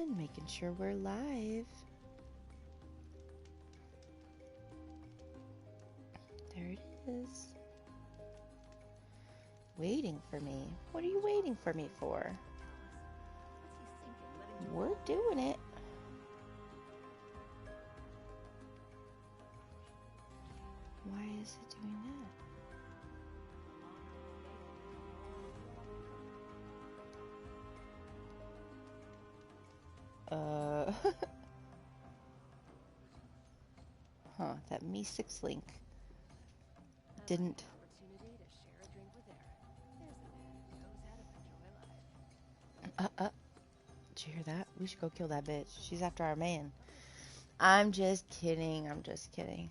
on, making sure we're live. There it is. Waiting for me. What are you waiting for me for? We're doing it. Why is it doing that? Huh, that Me6 link didn't. Did you hear that? We should go kill that bitch. She's after our man. I'm just kidding. I'm just kidding.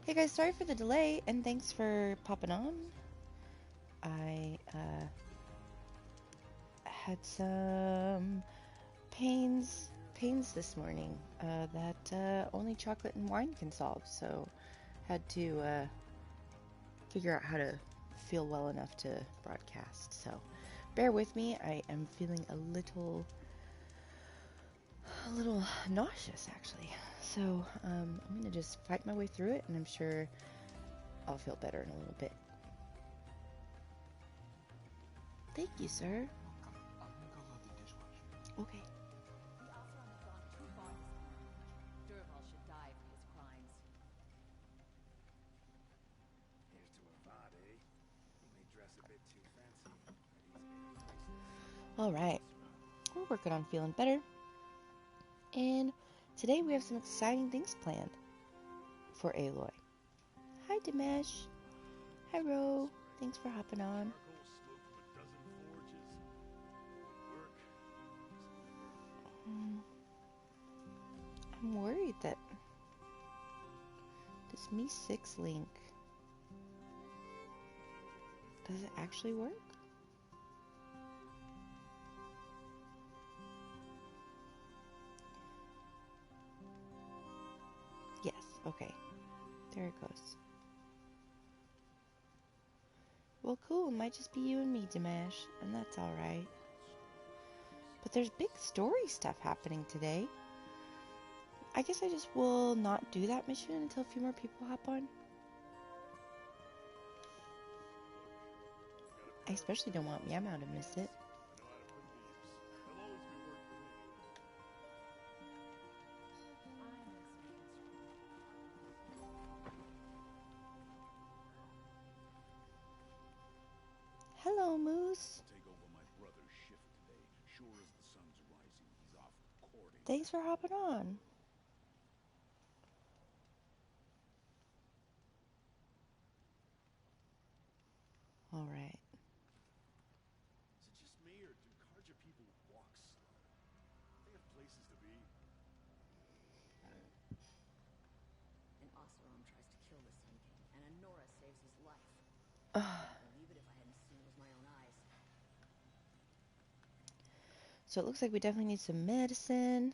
Hey guys, sorry for the delay, and thanks for popping on. I had some pains this morning that only chocolate and wine can solve, so had to figure out how to feel well enough to broadcast. So bear with me. I am feeling a little nauseous actually. So I'm gonna just fight my way through it, and I'm sure I'll feel better in a little bit. Thank you, sir. I'm gonna go load the dishwasher. Okay. Durval should die for his crimes. Here's to Avad, eh? He may dress a bit too fancy, but he's All right. We're working on feeling better. And today we have some exciting things planned for Aloy. Hi, Dimesh. Hi, Ro. Thanks for hopping on. I'm worried that this Me6 link, does it actually work? Yes, okay. There it goes. Well, cool. It might just be you and me, Dimesh, and that's alright. But there's big story stuff happening today. I guess I just will not do that mission until a few more people hop on. I especially don't want Meow Meow to miss it. Hello, Moose. take over my brother's shift today. Sure as the sun's rising, he's off recording. Thanks for hopping on. All right. Is it just me, or do Karja people walk slow? They have places to be. An Oseram tries to kill the Sun King, and Anora saves his life. Ugh. I'd believe it if I hadn't seen it with my own eyes. So it looks like we definitely need some medicine.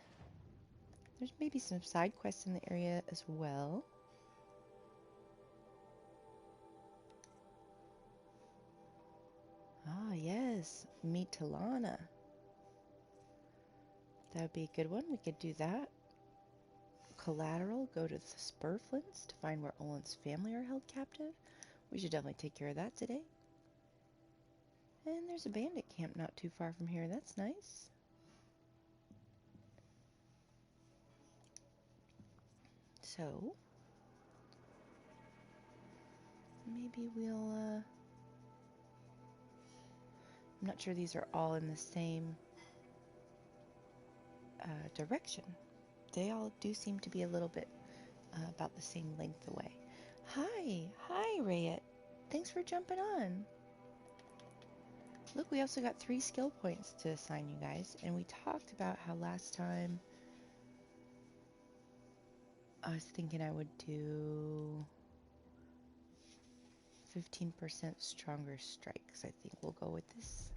There's maybe some side quests in the area as well. Ah, yes. Meet Talana. That would be a good one. We could do that. Collateral, go to the Spurflints to find where Olin's family are held captive. We should definitely take care of that today. And there's a bandit camp not too far from here. That's nice. So, maybe we'll, I'm not sure these are all in the same direction. They all do seem to be a little bit about the same length away. Hi, Rayet. Thanks for jumping on. Look, we also got 3 skill points to assign you guys, and we talked about how last time I was thinking I would do 15% stronger strikes. I think we'll go with this.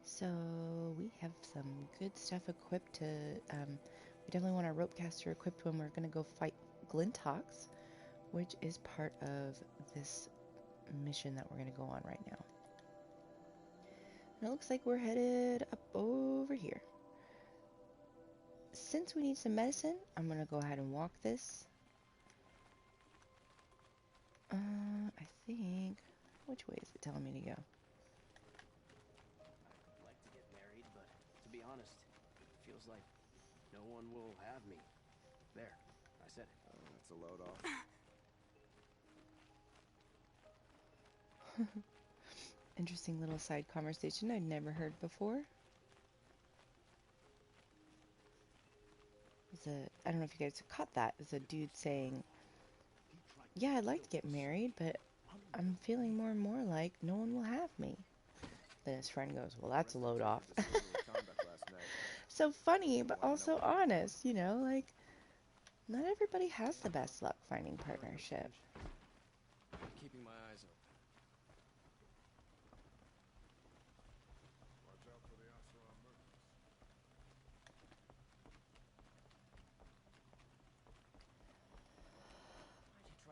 So we have some good stuff equipped to, we definitely want our ropecaster equipped when we're going to go fight Glintox, which is part of this mission that we're going to go on right now. And it looks like we're headed up over here. Since we need some medicine, I'm going to go ahead and walk this. I think... Which way is it telling me to go? I'd like to get married, but to be honest, it feels like no one will have me. There, I said it. That's a load off. Interesting little side conversation I'd never heard before. I don't know if you guys caught that. It's a dude saying, yeah, I'd like to get married, but I'm feeling more and more like no one will have me. Then his friend goes, well, that's a load off. So funny, but also honest, you know, like, not everybody has the best luck finding partnership. Keeping my eyes open. Watch out for the Oseram murders.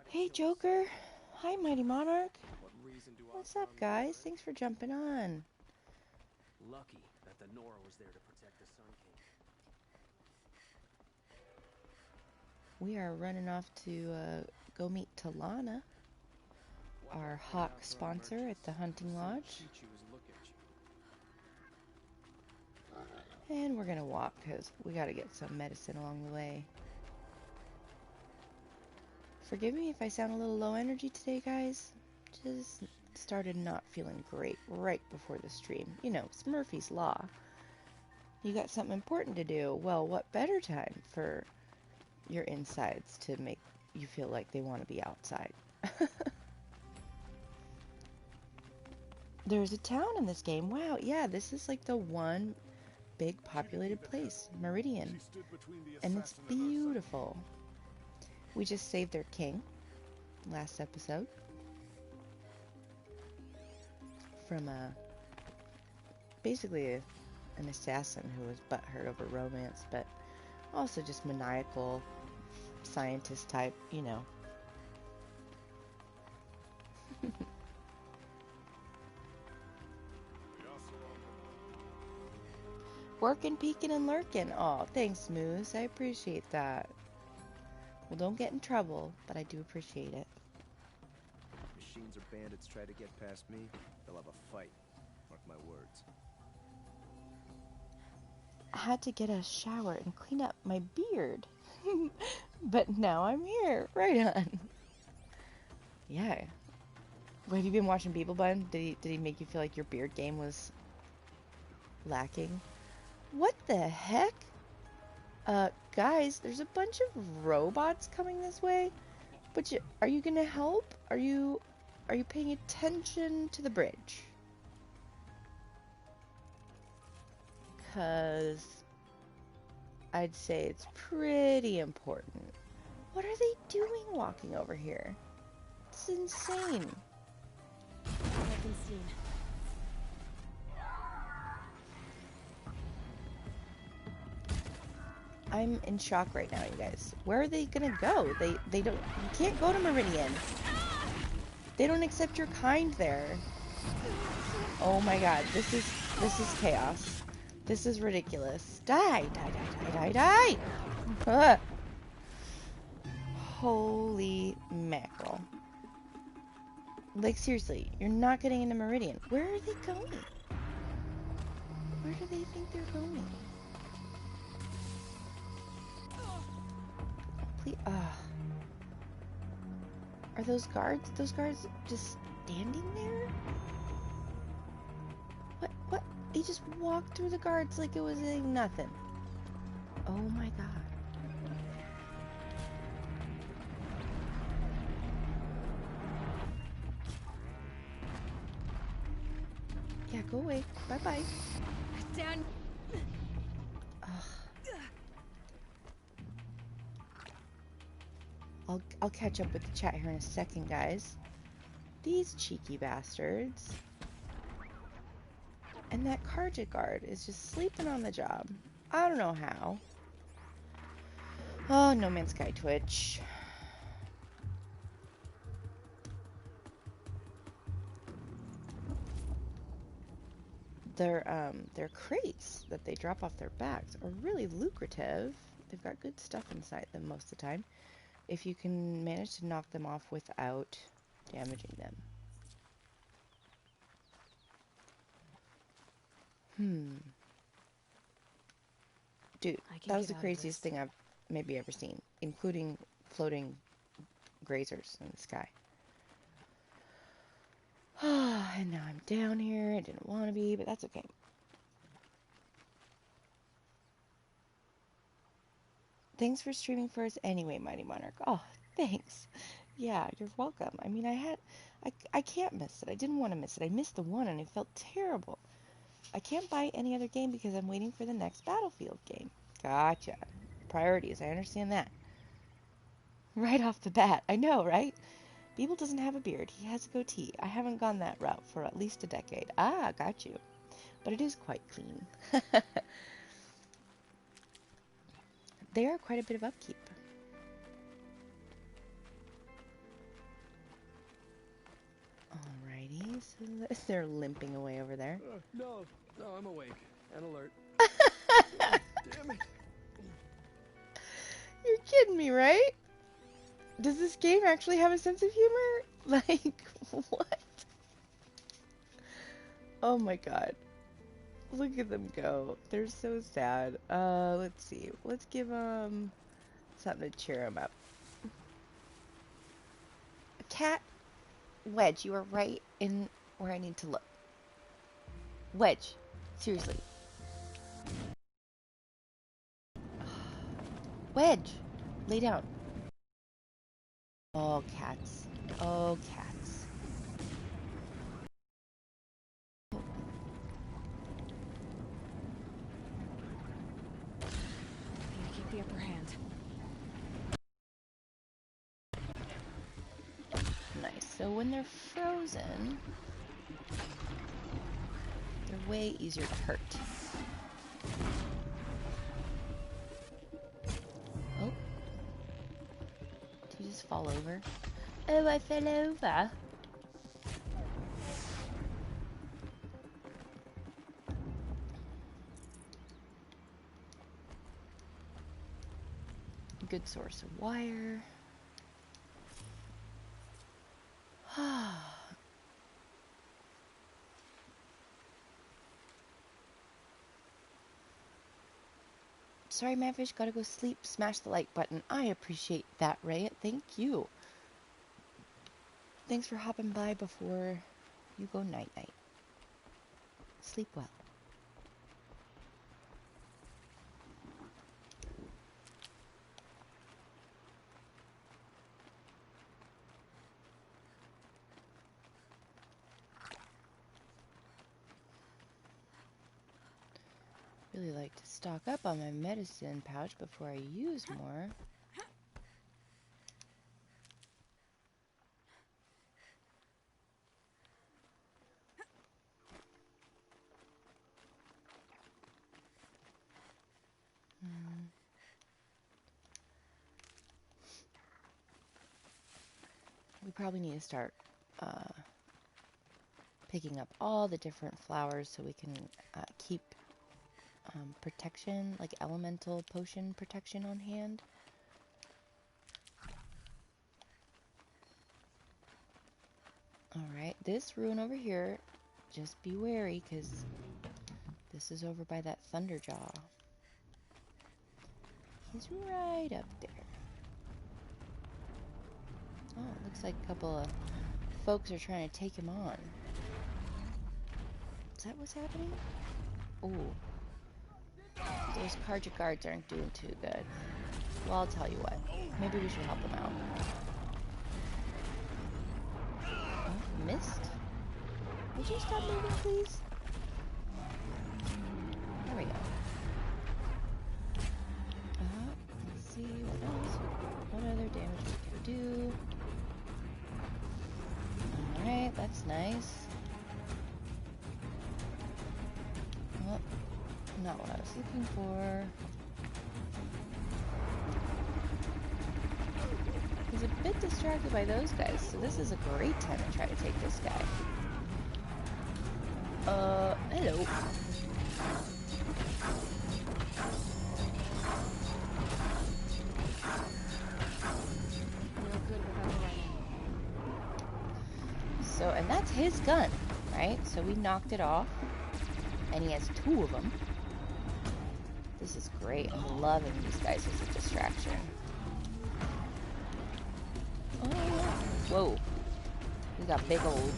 Hey, Joker. Hi, Mighty Monarch. What reason do What's Oseram up, guys? murder? Thanks for jumping on. Lucky that the Nora was there to protect the Sun King. We are running off to go meet Talana, our hawk sponsor at the hunting lodge. And we're gonna walk because we gotta get some medicine along the way. Forgive me if I sound a little low energy today, guys. Just started not feeling great right before the stream. You know, it's Murphy's Law. You got something important to do. Well, what better time for your insides to make you feel like they want to be outside? There's a town in this game. Wow, yeah, this is like the one big populated place, Meridian. And it's beautiful. We just saved their king last episode from basically an assassin who was butthurt over romance, but also just maniacal scientist type, you know. Working, peeking, and lurking. Oh, thanks, Moose. I appreciate that. Well, don't get in trouble, but I do appreciate it. Machines or bandits try to get past me, they'll have a fight. Mark my words. I had to get a shower and clean up my beard. But now I'm here. Right on. Yeah. Well, have you been watching Beeblebun? Did he make you feel like your beard game was lacking? What the heck? Guys, there's a bunch of robots coming this way. But are you gonna help? Are you paying attention to the bridge? 'Cause I'd say it's pretty important. What are they doing walking over here? It's insane. I've been seen. I'm in shock right now, you guys. Where are they gonna go? They don't. You can't go to Meridian. They don't accept your kind there. Oh my god, this is chaos. This is ridiculous. Die, die, die, die, die, die! Holy mackerel. Like, seriously, you're not getting into Meridian. Where are they going? Where do they think they're going? Please, are those guards just standing there? What? He just walked through the guards like it was nothing. Oh my god. Yeah, go away. Bye-bye. Dan. I'll catch up with the chat here in a second, guys. These cheeky bastards. And that Karja guard is just sleeping on the job. I don't know how. Oh, No Man's Sky Twitch. No Man's Sky their crates that they drop off their backs are really lucrative. They've got good stuff inside them most of the time, if you can manage to knock them off without damaging them. Dude, that was the craziest thing I've maybe ever seen, including floating grazers in the sky. And now I'm down here. I didn't want to be, but that's okay. Thanks for streaming for us anyway, Mighty Monarch. Oh, thanks. Yeah, you're welcome. I mean, I can't miss it. I didn't want to miss it. I missed the one and I felt terrible. I can't buy any other game because I'm waiting for the next Battlefield game. Gotcha. Priorities, I understand that. Right off the bat. I know, right? Beeble doesn't have a beard. He has a goatee. I haven't gone that route for at least a decade. Ah, got you. But it is quite clean. They are quite a bit of upkeep. Alrighty, so they're limping away over there. No, I'm awake and alert. Damn it. You're kidding me, right? Does this game actually have a sense of humor? Like, what? Oh my god. Look at them go. They're so sad. Let's see. Let's give them something to cheer them up. A cat? Wedge, you are right in where I need to look. Wedge. Seriously. Wedge. Lay down. Oh, cats. Oh, cats. The upper hand. Nice. So when they're frozen, they're way easier to hurt. Oh. Did you just fall over? Oh, I fell over. Good source of wire. Sorry, Manfish, gotta go sleep. Smash the like button. I appreciate that, Ray. Thank you. Thanks for hopping by before you go night-night. Sleep well. Really like to stock up on my medicine pouch before I use more. We probably need to start picking up all the different flowers so we can keep protection, like elemental potion protection on hand. Alright, this ruin over here, just be wary because this is over by that Thunderjaw. He's right up there. Oh, it looks like a couple of folks are trying to take him on. Is that what's happening? Ooh. Those Karja guards aren't doing too good. Well, I'll tell you what. Maybe we should help them out. Oh, missed? Would you stop moving, please? There we go. Let's see what else. What other damage we can do. Alright, that's nice. Oh, not what I was looking for. He's a bit distracted by those guys, so this is a great time to try to take this guy. Hello. No good without the right angle. So, and that's his gun, right? So we knocked it off. And he has 2 of them. This is great. I'm loving these guys as a distraction. Oh, whoa. We got big old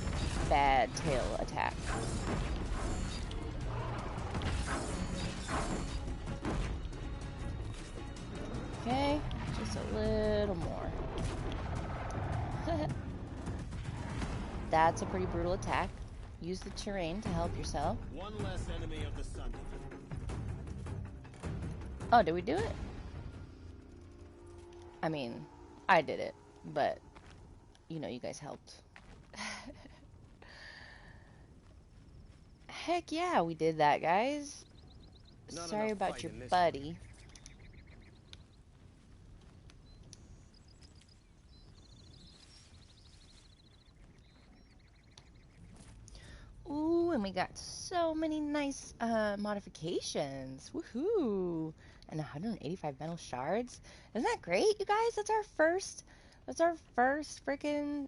bad tail attack. Okay, just a little more. That's a pretty brutal attack. Use the terrain to help yourself. One less enemy of the sun. Oh, did we do it? I mean, I did it, but, you know, you guys helped. Heck yeah, we did that, guys. Not Sorry enough about fight your in this buddy. Ooh, and we got so many nice modifications. Woohoo! And 185 metal shards. Isn't that great, you guys? That's our first freaking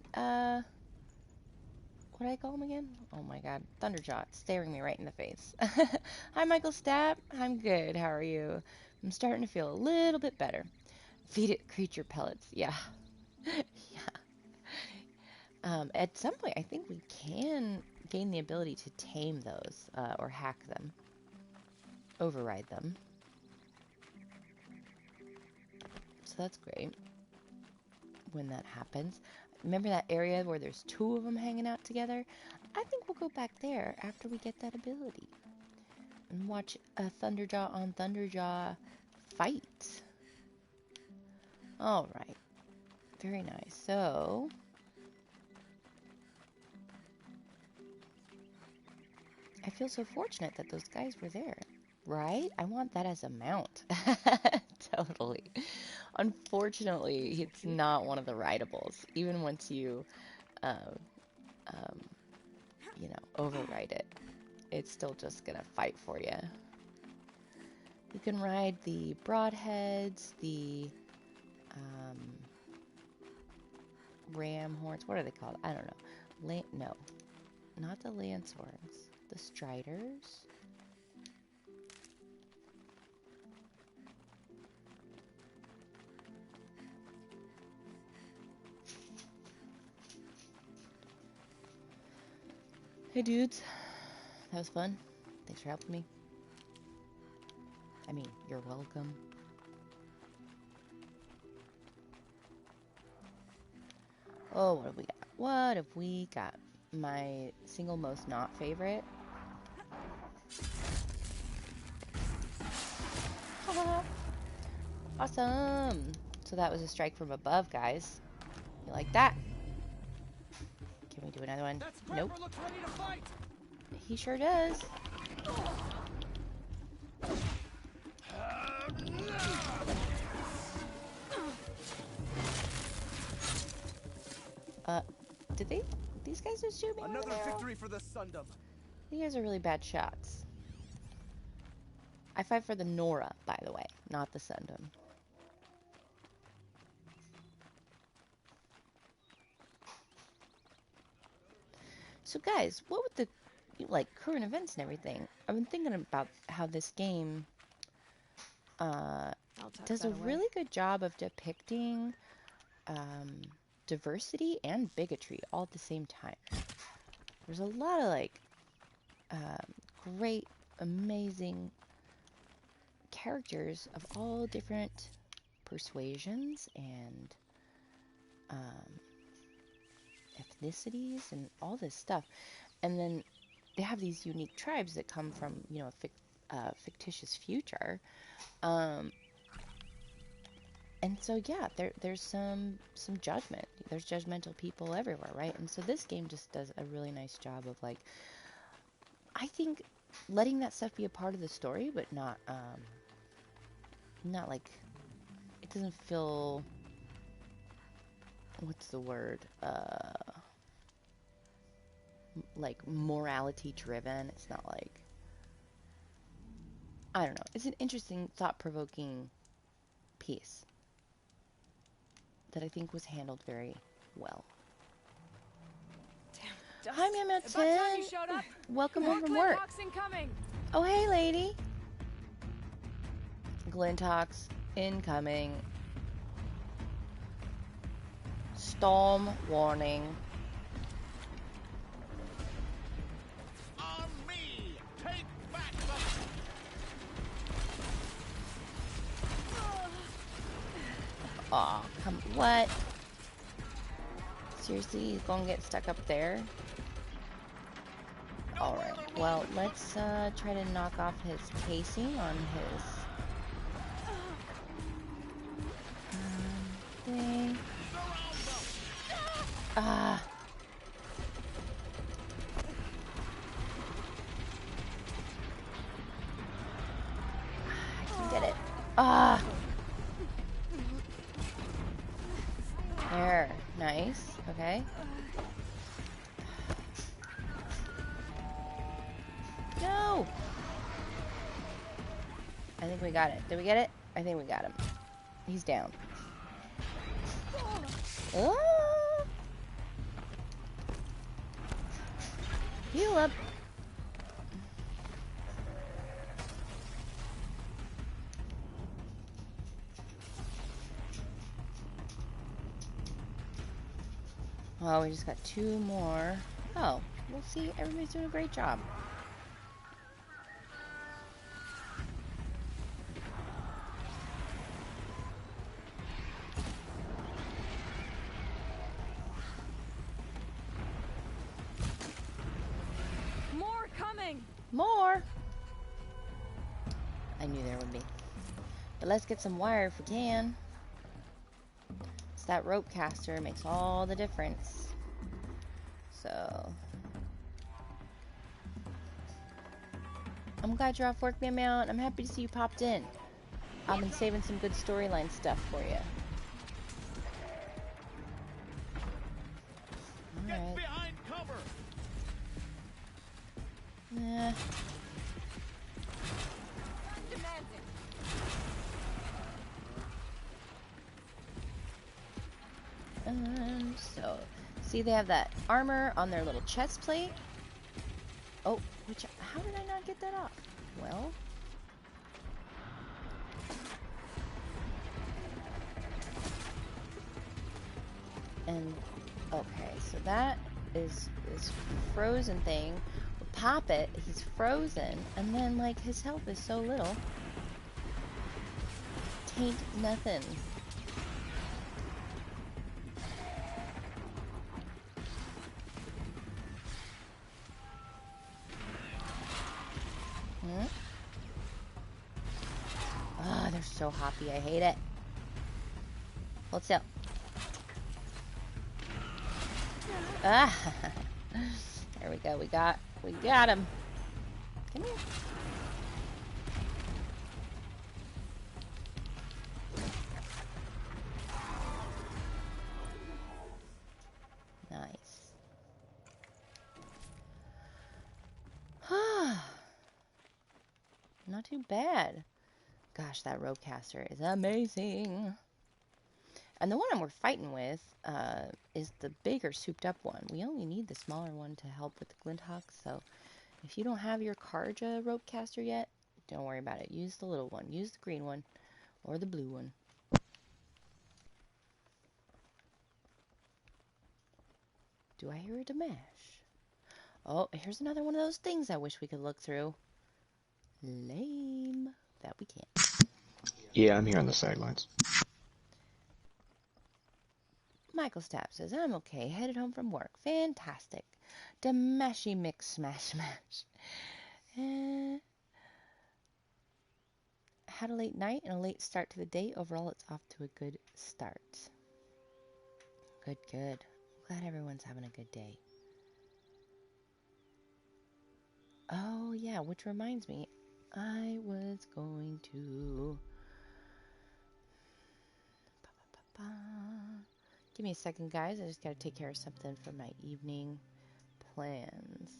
what do I call him again? Oh my god, Thunderjaw, staring me right in the face. Hi, Michael Stapp. I'm good. How are you? I'm starting to feel a little bit better. Feed it creature pellets. Yeah. Yeah. At some point, I think we can gain the ability to tame those, or hack them. Override them. So that's great when that happens. Remember that area where there's 2 of them hanging out together? I think we'll go back there after we get that ability. And watch a Thunderjaw on Thunderjaw fight. Alright. Very nice. So... I feel so fortunate that those guys were there, right? I want that as a mount. Totally. Unfortunately, it's not one of the rideables. Even once you, you know, override it, it's still just gonna fight for you. You can ride the broadheads, the ram horns. What are they called? I don't know. No, not the lance horns. The striders. Hey dudes, that was fun. Thanks for helping me. I mean, you're welcome. Oh, what have we got? What have we got? My single most not favorite. Awesome! So that was a strike from above, guys. You like that? Can we do another one? Nope. Looks ready to fight. He sure does. Did these guys just shoot me? Another victory for the Sundom. You guys are really bad shots. I fight for the Nora, by the way, not the Sundom. So guys, what with the like current events and everything, I've been thinking about how this game does a really good job of depicting diversity and bigotry all at the same time. There's a lot of like great, amazing characters of all different persuasions and ethnicities and all this stuff. And then they have these unique tribes that come from, you know, a fictitious future. And so, yeah, there's some judgment. There's judgmental people everywhere, right? And so this game just does a really nice job of, like, I think letting that stuff be a part of the story, but not like, it doesn't feel, what's the word? like morality driven. It's not like, I don't know. It's an interesting, thought-provoking piece that I think was handled very well. Hi, Meow Meow About time you 10. showed up. Welcome More home from work. Glinthawks incoming. Oh, hey, lady. Glinthawks incoming. Storm warning. On me! Take back the... Aw, come, what? Seriously, he's gonna get stuck up there? Alright, well, let's try to knock off his casing on his thing. Ah. I can get it. Ah. There. Nice. Okay. No! I think we got it. Did we get it? I think we got him. He's down. Ah! Heal up. Well, we just got 2 more. Oh, we'll see. Everybody's doing a great job. More coming. More! I knew there would be. But let's get some wire if we can. It's that rope caster makes all the difference. So I'm glad you're off work, Meow Meow, and I'm happy to see you popped in. I've been saving some good storyline stuff for you. Alright. Behind cover! Yeah. So, see they have that armor on their little chest plate. Oh, how did I not get that off? Well. And, okay, so that is this frozen thing. We'll pop it, he's frozen, and then, like, his health is so little. Tain't nothing. Ah, they're so hoppy. I hate it. Hold still. Ah, there we go. We got him. Come here. Nice. Not too bad. Gosh, that ropecaster is amazing. And the one we're fighting with is the bigger, souped-up one. We only need the smaller one to help with the Glinthawks, so if you don't have your Karja ropecaster yet, don't worry about it. Use the little one. Use the green one or the blue one. Do I hear a Dimash? Oh, here's another one of those things I wish we could look through. Lame. That we can't. Yeah, I'm here on the sidelines. Michael Stapp says, I'm okay. Headed home from work. Fantastic. Damashy mix smash smash. Had a late night and a late start to the day. Overall, it's off to a good start. Good, good. Glad everyone's having a good day. Oh, yeah, which reminds me, I was going to... Give me a second, guys. I just got to take care of something for my evening plans.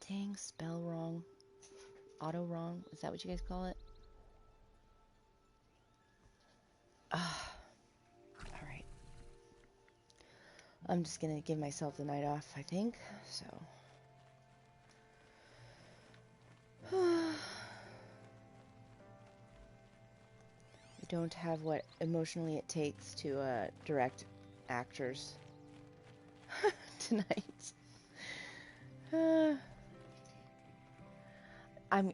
Dang, spell wrong. Auto wrong. Is that what you guys call it? Ah, alright. I'm just gonna give myself the night off, I think. So. I don't have what emotionally it takes to direct actors tonight.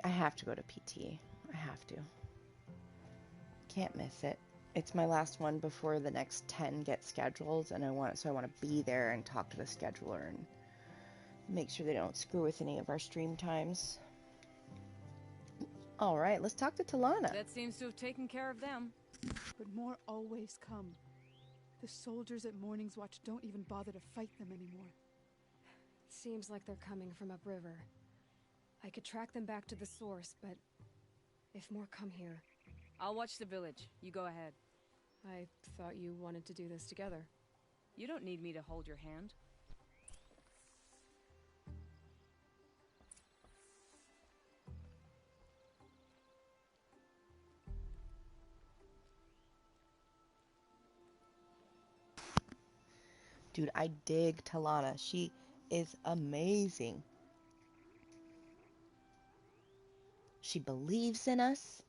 I have to go to PT. I have to. Can't miss it. It's my last one before the next 10 get scheduled, and I want to be there and talk to the scheduler and make sure they don't screw with any of our stream times. All right, let's talk to Talana. That seems to have taken care of them. But more always come. The soldiers at Morning's Watch don't even bother to fight them anymore. Seems like they're coming from upriver. I could track them back to the source, but if more come here... I'll watch the village. You go ahead. I thought you wanted to do this together. You don't need me to hold your hand. Dude, I dig Talana. She is amazing. She believes in us.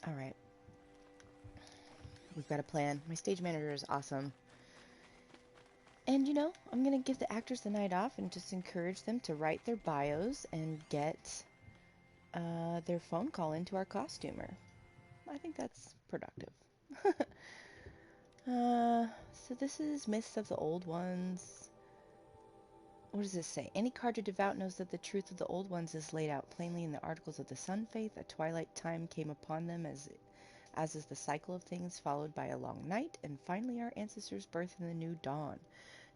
All right. We've got a plan. My stage manager is awesome. And, you know, I'm going to give the actors the night off and just encourage them to write their bios and get their phone call into our costumer. I think that's productive. So this is Myths of the Old Ones. What does this say? Any Carja devout knows that the truth of the Old Ones is laid out plainly in the Articles of the Sun Faith. A twilight time came upon them as is the cycle of things, followed by a long night, and finally our ancestors' birth in the new dawn.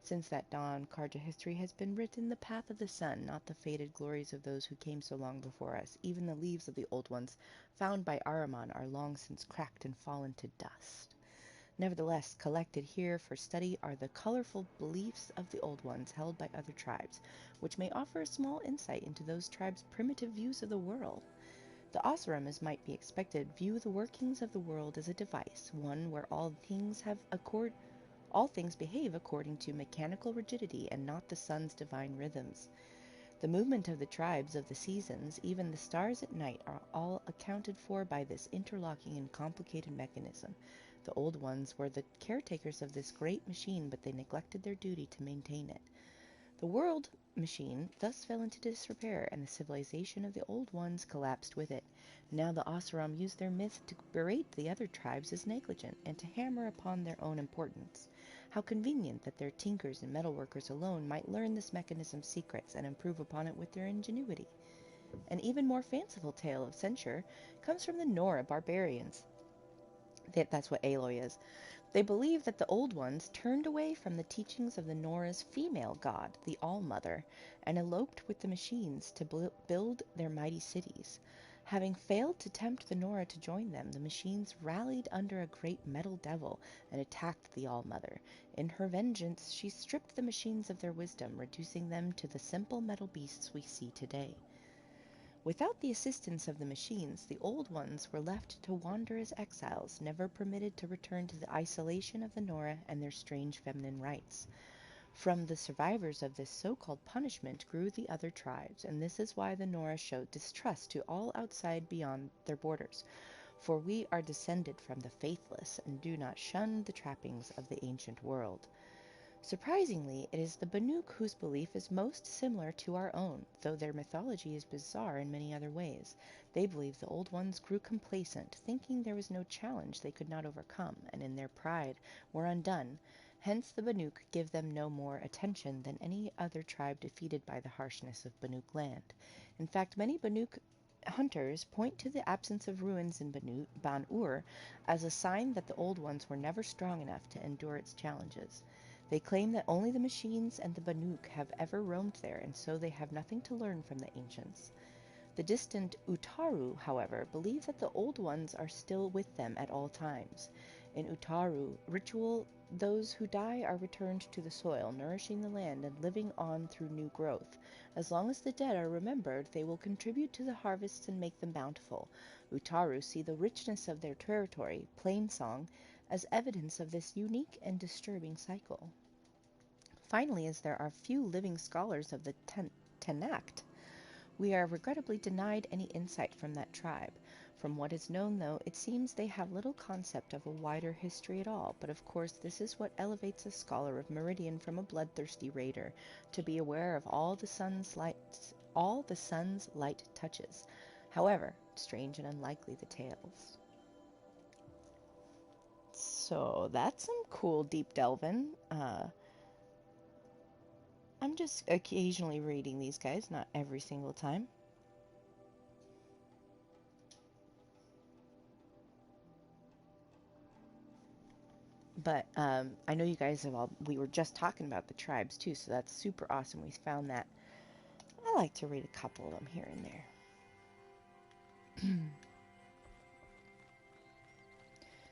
Since that dawn, Carja history has been written the path of the sun, not the faded glories of those who came so long before us. Even the leaves of the Old Ones, found by Ahriman, are long since cracked and fallen to dust. Nevertheless, collected here for study are the colorful beliefs of the Old Ones held by other tribes, which may offer a small insight into those tribes' primitive views of the world. The Oseram, as might be expected, view the workings of the world as a device, one where all things behave according to mechanical rigidity and not the sun's divine rhythms. The movement of the tribes of the seasons, even the stars at night, are all accounted for by this interlocking and complicated mechanism. The Old Ones were the caretakers of this great machine, but they neglected their duty to maintain it. The world machine thus fell into disrepair, and the civilization of the Old Ones collapsed with it. Now the Oseram use their myth to berate the other tribes as negligent, and to hammer upon their own importance. How convenient that their tinkers and metalworkers alone might learn this mechanism's secrets and improve upon it with their ingenuity. An even more fanciful tale of censure comes from the Nora barbarians. That's what Aloy is. They believe that the Old Ones turned away from the teachings of the Nora's female god, the All-Mother, and eloped with the machines to build their mighty cities. Having failed to tempt the Nora to join them, the machines rallied under a great metal devil and attacked the All-Mother. In her vengeance, she stripped the machines of their wisdom, reducing them to the simple metal beasts we see today. Without the assistance of the machines, the Old Ones were left to wander as exiles, never permitted to return to the isolation of the Nora and their strange feminine rites. From the survivors of this so-called punishment grew the other tribes, and this is why the Nora showed distrust to all outside beyond their borders. For we are descended from the faithless, and do not shun the trappings of the ancient world. Surprisingly, it is the Banuk whose belief is most similar to our own, though their mythology is bizarre in many other ways. They believe the Old Ones grew complacent, thinking there was no challenge they could not overcome, and in their pride were undone. Hence the Banuk give them no more attention than any other tribe defeated by the harshness of Banuk land. In fact, many Banuk hunters point to the absence of ruins in Ban-Ur as a sign that the Old Ones were never strong enough to endure its challenges. They claim that only the machines and the Banuk have ever roamed there, and so they have nothing to learn from the ancients. The distant Utaru, however, believe that the Old Ones are still with them at all times. In Utaru ritual, those who die are returned to the soil, nourishing the land and living on through new growth. As long as the dead are remembered, they will contribute to the harvests and make them bountiful. Utaru see the richness of their territory, plain song, as evidence of this unique and disturbing cycle. Finally, as there are few living scholars of the Tenakt, we are regrettably denied any insight from that tribe. From what is known, though, it seems they have little concept of a wider history at all, but of course this is what elevates a scholar of Meridian from a bloodthirsty raider, to be aware of all the sun's light touches. However, strange and unlikely the tales. So that's some cool deep delving. I'm just occasionally reading these guys, not every single time. But I know you guys have we were just talking about the tribes too, so that's super awesome. We found that. I like to read a couple of them here and there.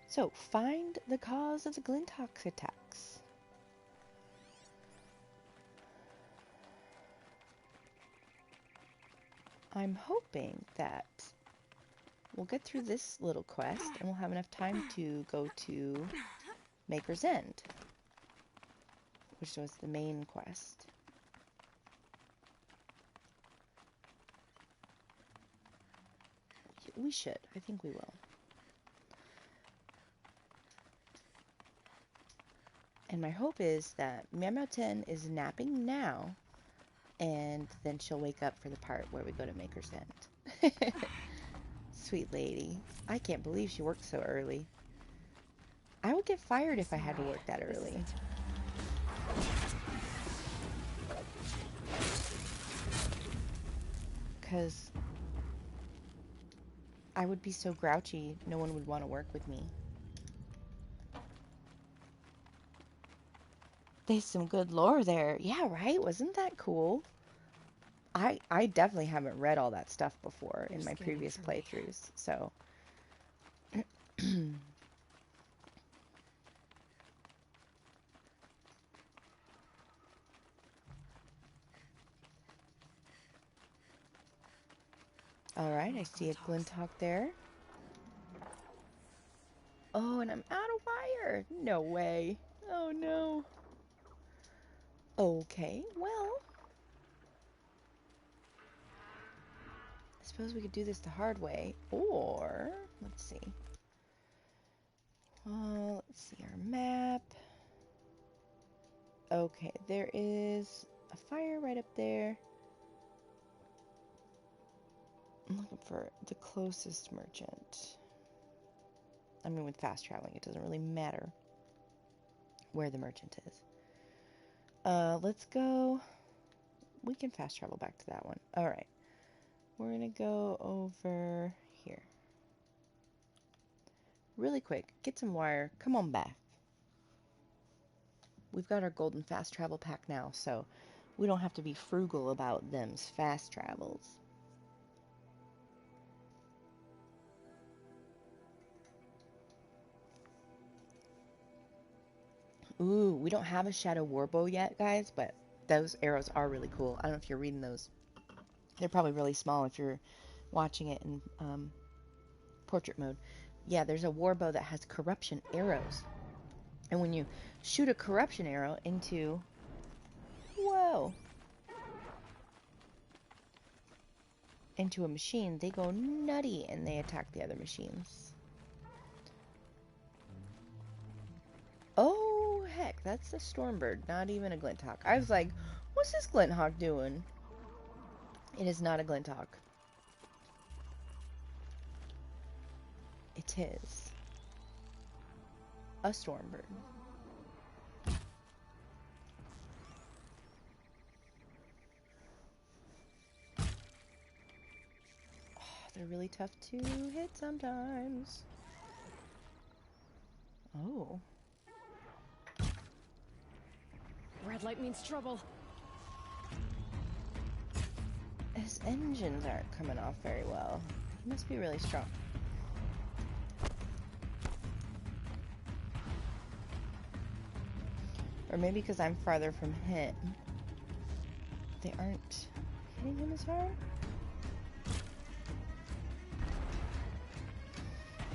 So, find the cause of the Glinthawk attacks. I'm hoping that we'll get through this little quest and we'll have enough time to go to Maker's End, which was the main quest. We should. I think we will. And my hope is that Meow10 is napping now, and then she'll wake up for the part where we go to Maker's End. Sweet lady. I can't believe she worked so early. I would get fired if I had to work that early. Because I would be so grouchy, no one would want to work with me. There's some good lore there. Yeah, right? Wasn't that cool? I definitely haven't read all that stuff before in my previous playthroughs, so... Alright, I see a Glinthawk there. Oh, and I'm out of wire! No way. Oh, no. Okay, well... I suppose we could do this the hard way, or... Let's see. Let's see our map. Okay, there is a fire right up there. I'm looking for the closest merchant. I mean, with fast traveling, it doesn't really matter where the merchant is. Let's go... We can fast travel back to that one. Alright. We're gonna go over here. Really quick, get some wire. Come on back. We've got our golden fast travel pack now, so we don't have to be frugal about them's fast travels. Ooh, we don't have a Shadow Warbow yet, guys, but those arrows are really cool. I don't know if you're reading those. They're probably really small if you're watching it in portrait mode. Yeah, there's a Warbow that has corruption arrows. And when you shoot a corruption arrow into... Whoa! Into a machine, they go nutty and they attack the other machines. Oh, heck, that's a Stormbird, not even a Glinthawk. I was like, what's this Glinthawk doing? It is not a Glinthawk. It is a Stormbird. They're really tough to hit sometimes. Oh. Red light means trouble. His engines aren't coming off very well. He must be really strong. Or maybe because I'm farther from him. They aren't hitting him as hard?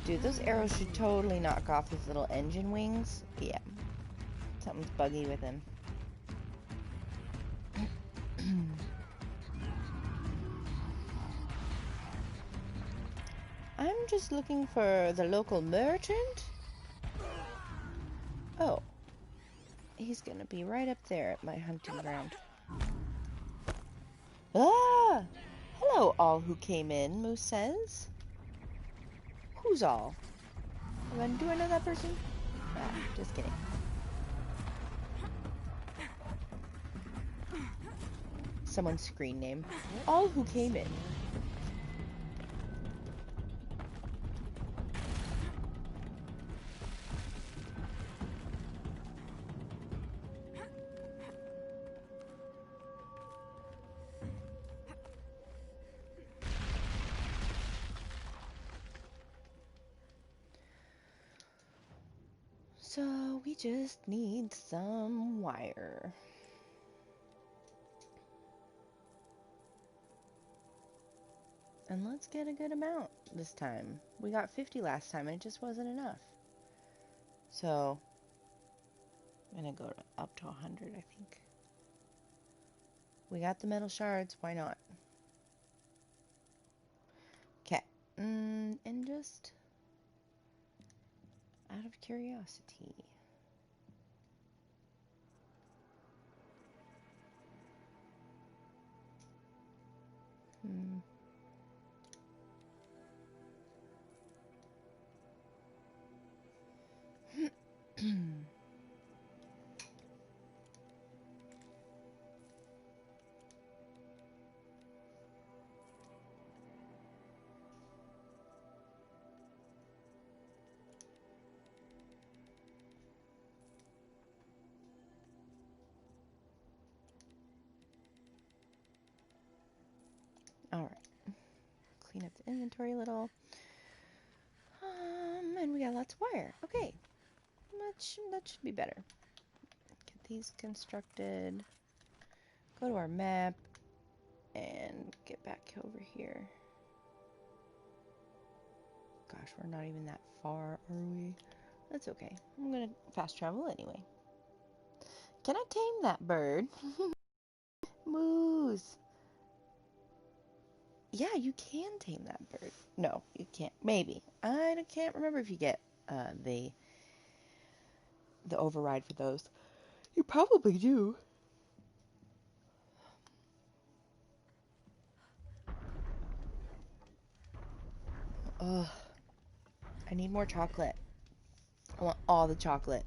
Dude, those arrows should totally knock off his little engine wings. Yeah. Something's buggy with him. I'm just looking for the local merchant. Oh. He's gonna be right up there at my hunting ground. Ah! Hello, all who came in, Moose says. Who's all? Do I know that person? Ah, just kidding. Someone's screen name. All who came in. So we just need some wire. And let's get a good amount this time. We got 50 last time and it just wasn't enough. So I'm gonna go up to 100, I think. We got the metal shards, why not? Okay. And just out of curiosity. Alright. Clean up the inventory a little. And we got lots of wire. Okay. That should be better. Get these constructed. Go to our map. And get back over here. Gosh, we're not even that far, are we? That's okay. I'm gonna fast travel anyway. Can I tame that bird? Moose! Yeah, you can tame that bird. No, you can't. Maybe. I can't remember if you get the override for those. You probably do. Ugh. I need more chocolate. I want all the chocolate.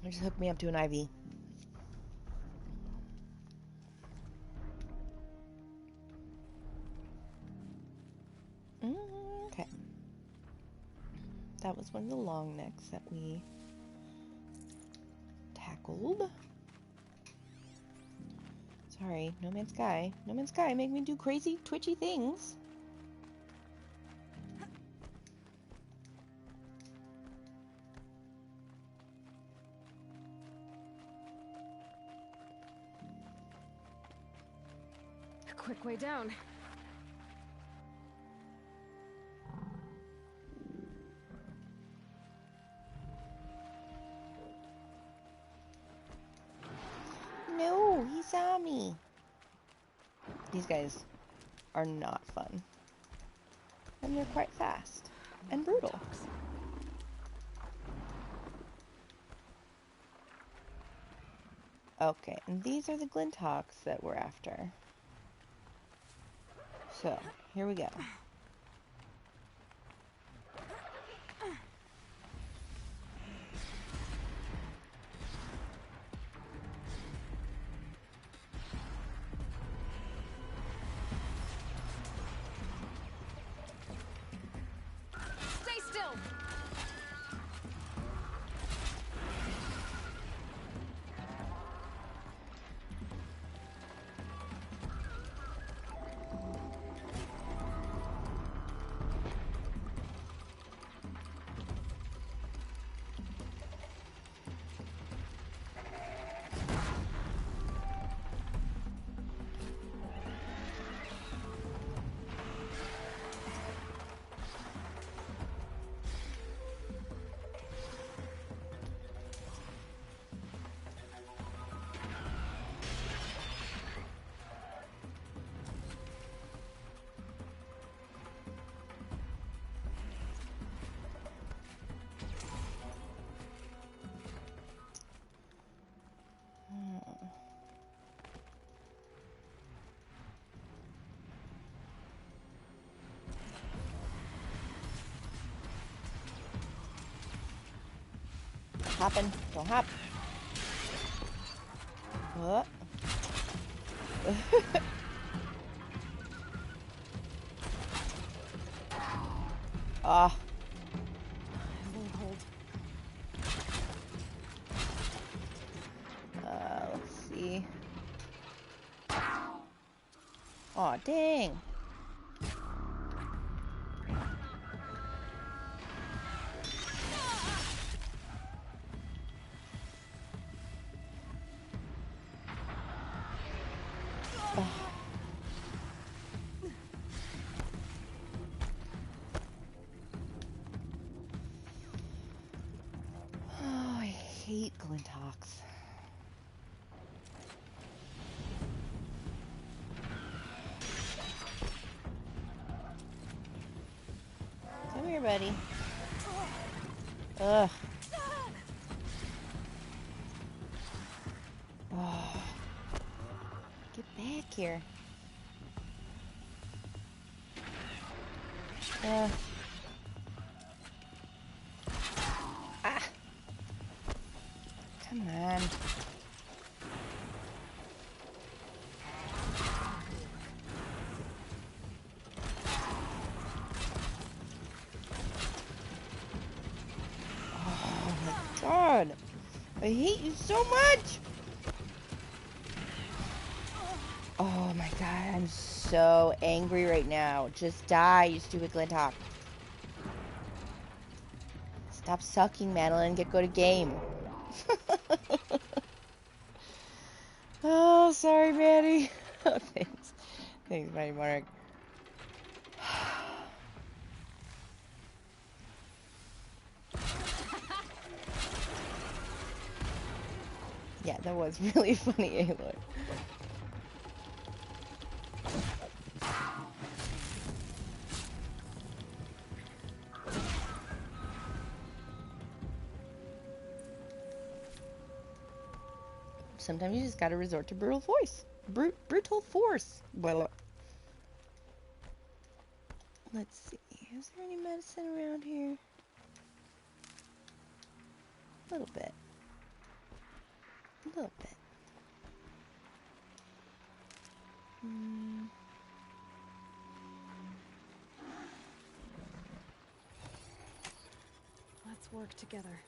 Just hook me up to an IV. Okay. That was one of the long necks that we tackled. Sorry, No Man's Sky. No Man's Sky make me do crazy, twitchy things. quick way down. No, he saw me. These guys are not fun. And they're quite fast and brutal. Okay, and these are the Glinthawks that we're after. So, here we go. Stay still! Hopping, don't hop. What? Ah. Hold. Let's see. Aw, dang. Oh, I hate Glinthawks. Come here, buddy. Ugh. Oh. Get back here. Ah. Come on. Oh my god. I hate you so much. Oh my god, I'm so angry right now. Just die, you stupid Glinthawk. Stop sucking, Madeline. Go to game. Oh, sorry, Maddie. Oh, thanks. Thanks, Mighty Monarch. Yeah, that was really funny, Aloy. Sometimes you just gotta resort to brutal force. Brutal force. Well, let's see. Is there any medicine around here? A little bit. A little bit. Let's work together.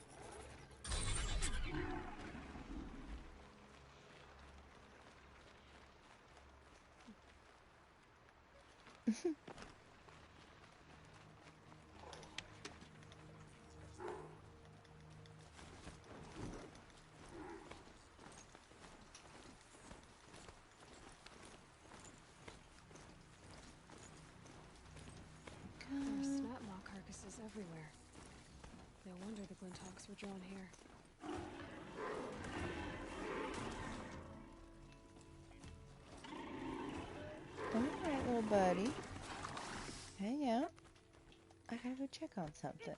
Glinthawks were drawn here. Alright, little buddy. Hang out. I gotta go check on something.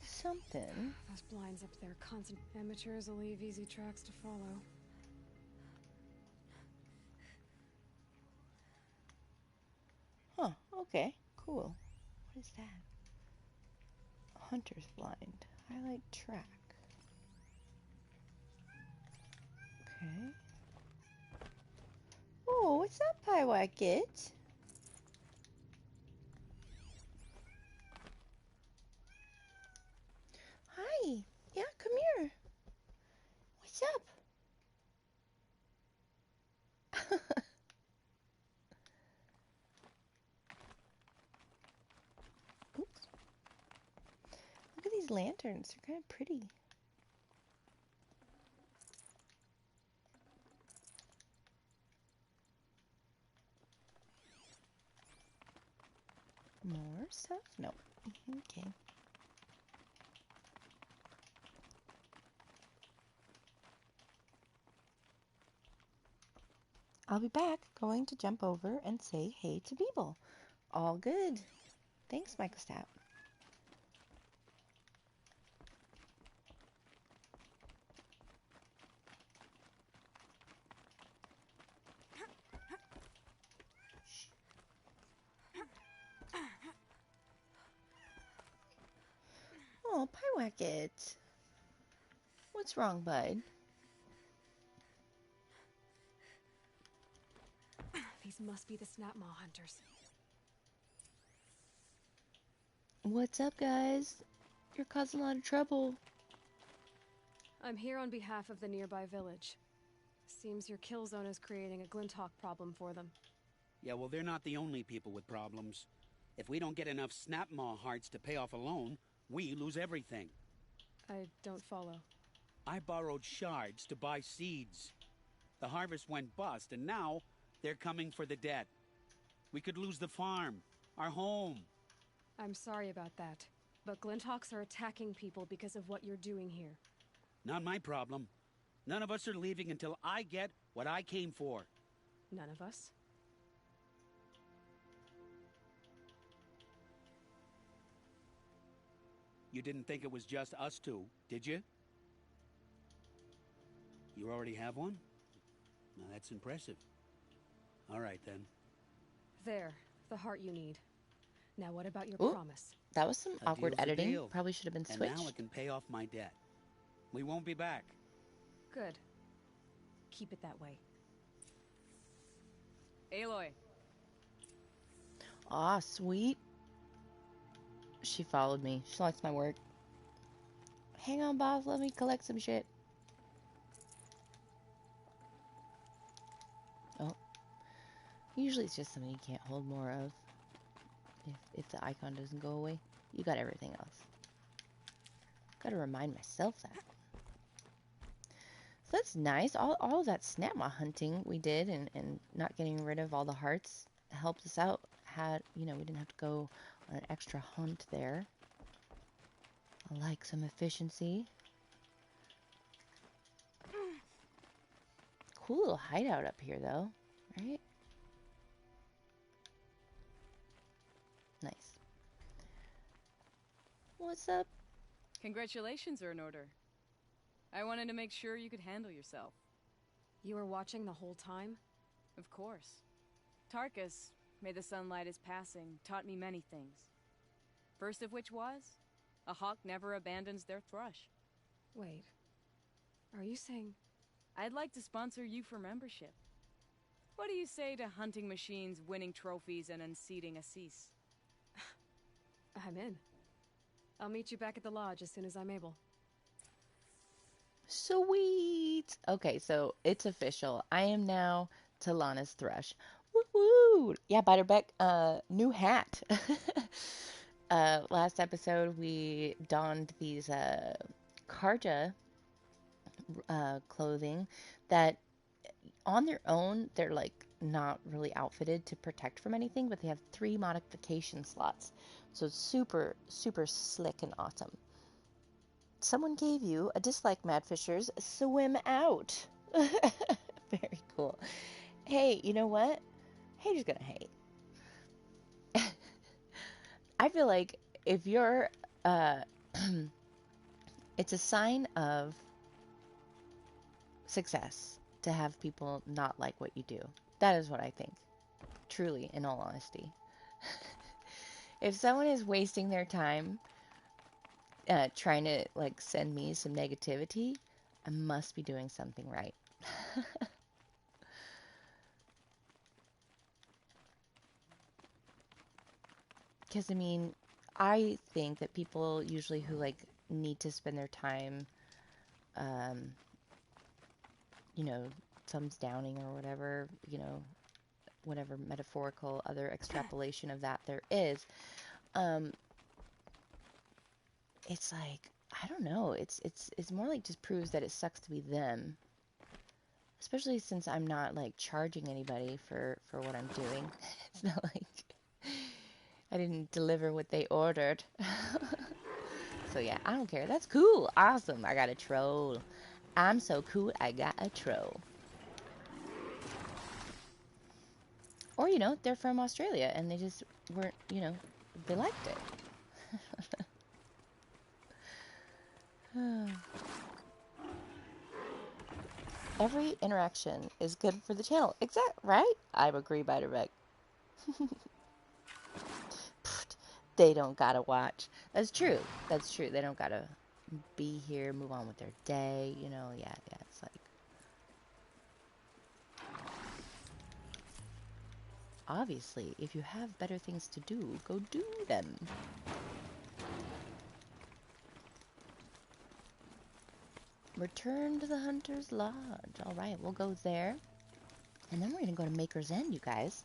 Something? Those blinds up there, constant amateurs will leave easy tracks to follow. Huh, okay, cool. What is that? Hunter's blind. Highlight track. Okay. Oh, what's up, Pyewacket? Hi. Yeah, come here. What's up? Oops. Look at these lanterns. They're kind of pretty. More stuff? No. Okay. I'll be back. Going to jump over and say hey to Beeble. All good. Thanks, Michael Stout. Oh, Pyewacket. What's wrong, bud? These must be the Snapmaw hunters. What's up, guys? You're causing a lot of trouble. I'm here on behalf of the nearby village. Seems your kill zone is creating a Glinthawk problem for them. Yeah, well, they're not the only people with problems. If we don't get enough Snapmaw hearts to pay off a loan, we lose everything. I don't follow. I borrowed shards to buy seeds. The harvest went bust, and now they're coming for the debt. We could lose the farm, our home. I'm sorry about that, but Glinthawks are attacking people because of what you're doing here. Not my problem. None of us are leaving until I get what I came for. None of us? You didn't think it was just us two, did you? You already have one? Now that's impressive. All right, then. There, the heart you need. Now what about your Ooh, promise? That was some A awkward deal's a editing. deal. Probably should have been And switched. now it can pay off my debt. We won't be back. Good. Keep it that way. Aloy. Aw, sweet. She followed me. She likes my work. Hang on, boss. Let me collect some shit. Oh. Usually it's just something you can't hold more of. If the icon doesn't go away. You got everything else. Gotta remind myself that. So that's nice. All of that Snapmaw hunting we did and not getting rid of all the hearts helped us out. We didn't have to go on an extra hunt there. I like some efficiency. Cool little hideout up here though, right? Nice. What's up? Congratulations are in order. I wanted to make sure you could handle yourself. You were watching the whole time? Of course. Tarkus, may the sunlight is passing, taught me many things. First of which was, a hawk never abandons their thrush. Wait. Are you saying... I'd like to sponsor you for membership. What do you say to hunting machines, winning trophies, and unseating Assis? I'm in. I'll meet you back at the lodge as soon as I'm able. Sweet! Okay, so it's official. I am now Talana's Thrush. Woo-woo! Yeah, Butterbeck, new hat. Last episode we donned these Karja clothing that on their own they're like not really outfitted to protect from anything, but they have 3 modification slots. So it's super, super slick and awesome. Someone gave you a dislike, Madfishers. Swim out. Very cool. Hey, you know what? Haters gonna hate. I feel like if you're, it's a sign of success to have people not like what you do. That is what I think. Truly, in all honesty. If someone is wasting their time trying to like send me some negativity, I must be doing something right. Because, I mean, I think that people usually who, like, need to spend their time, you know, thumbs downing or whatever, you know, whatever metaphorical other extrapolation of that there is, it's like, I don't know, it's more like just proves that it sucks to be them. Especially since I'm not, like, charging anybody for what I'm doing. It's not like I didn't deliver what they ordered. So yeah, I don't care. That's cool. Awesome. I got a troll. I'm so cool, I got a troll. Or, you know, they're from Australia and they just weren't, you know, they liked it. Every interaction is good for the channel. Exact, right? I agree by direct. They don't gotta watch. That's true. That's true. They don't gotta be here, move on with their day, you know, yeah, it's like... Obviously, if you have better things to do, go do them. Return to the Hunter's Lodge. Alright, we'll go there. And then we're gonna go to Maker's End, you guys.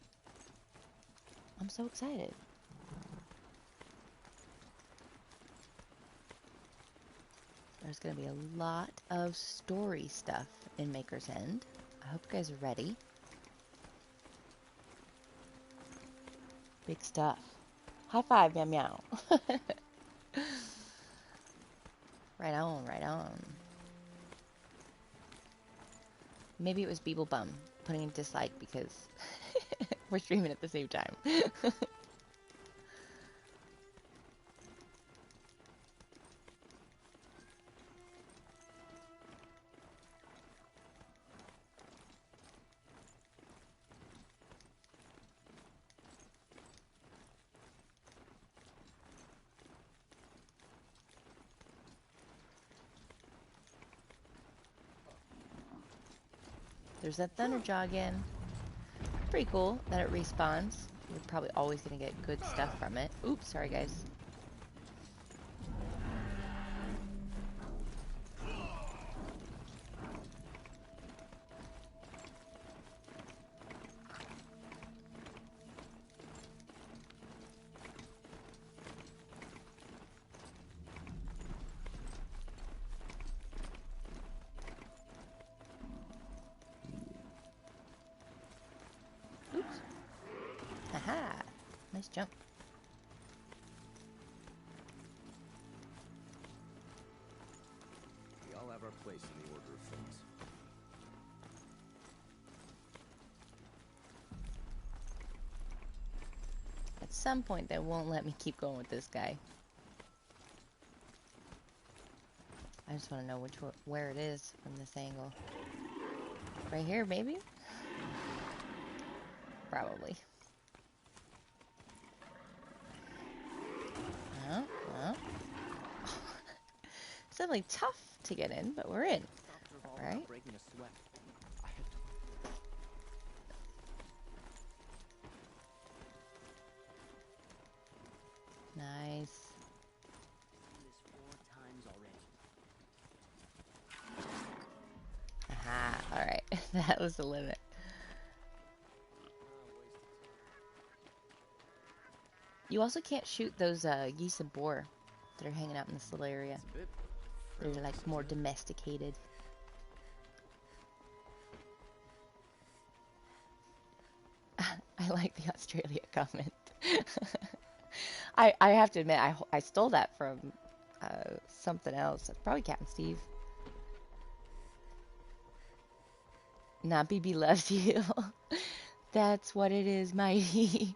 I'm so excited. There's going to be a lot of story stuff in Maker's End. I hope you guys are ready. Big stuff. High five, meow meow. Right on, right on. Maybe it was Beeblebum putting a dislike because we're streaming at the same time. There's that Thunderjaw again. Pretty cool that it respawns. We're probably always going to get good stuff from it. Oops, sorry guys. Aha! Nice jump. We all have our place in the order of things. At some point, they won't let me keep going with this guy. I just want to know where it is from this angle. Right here, maybe? Probably. Well. It's definitely tough to get in, but we're in. Right? Nice. Aha, alright. That was the limit. You also can't shoot those geese and boar that are hanging out in this little area. They're like more domesticated. I like the Australia comment. I have to admit, I stole that from something else. Probably Captain Steve. Nah, BB loves you. That's what it is, mighty.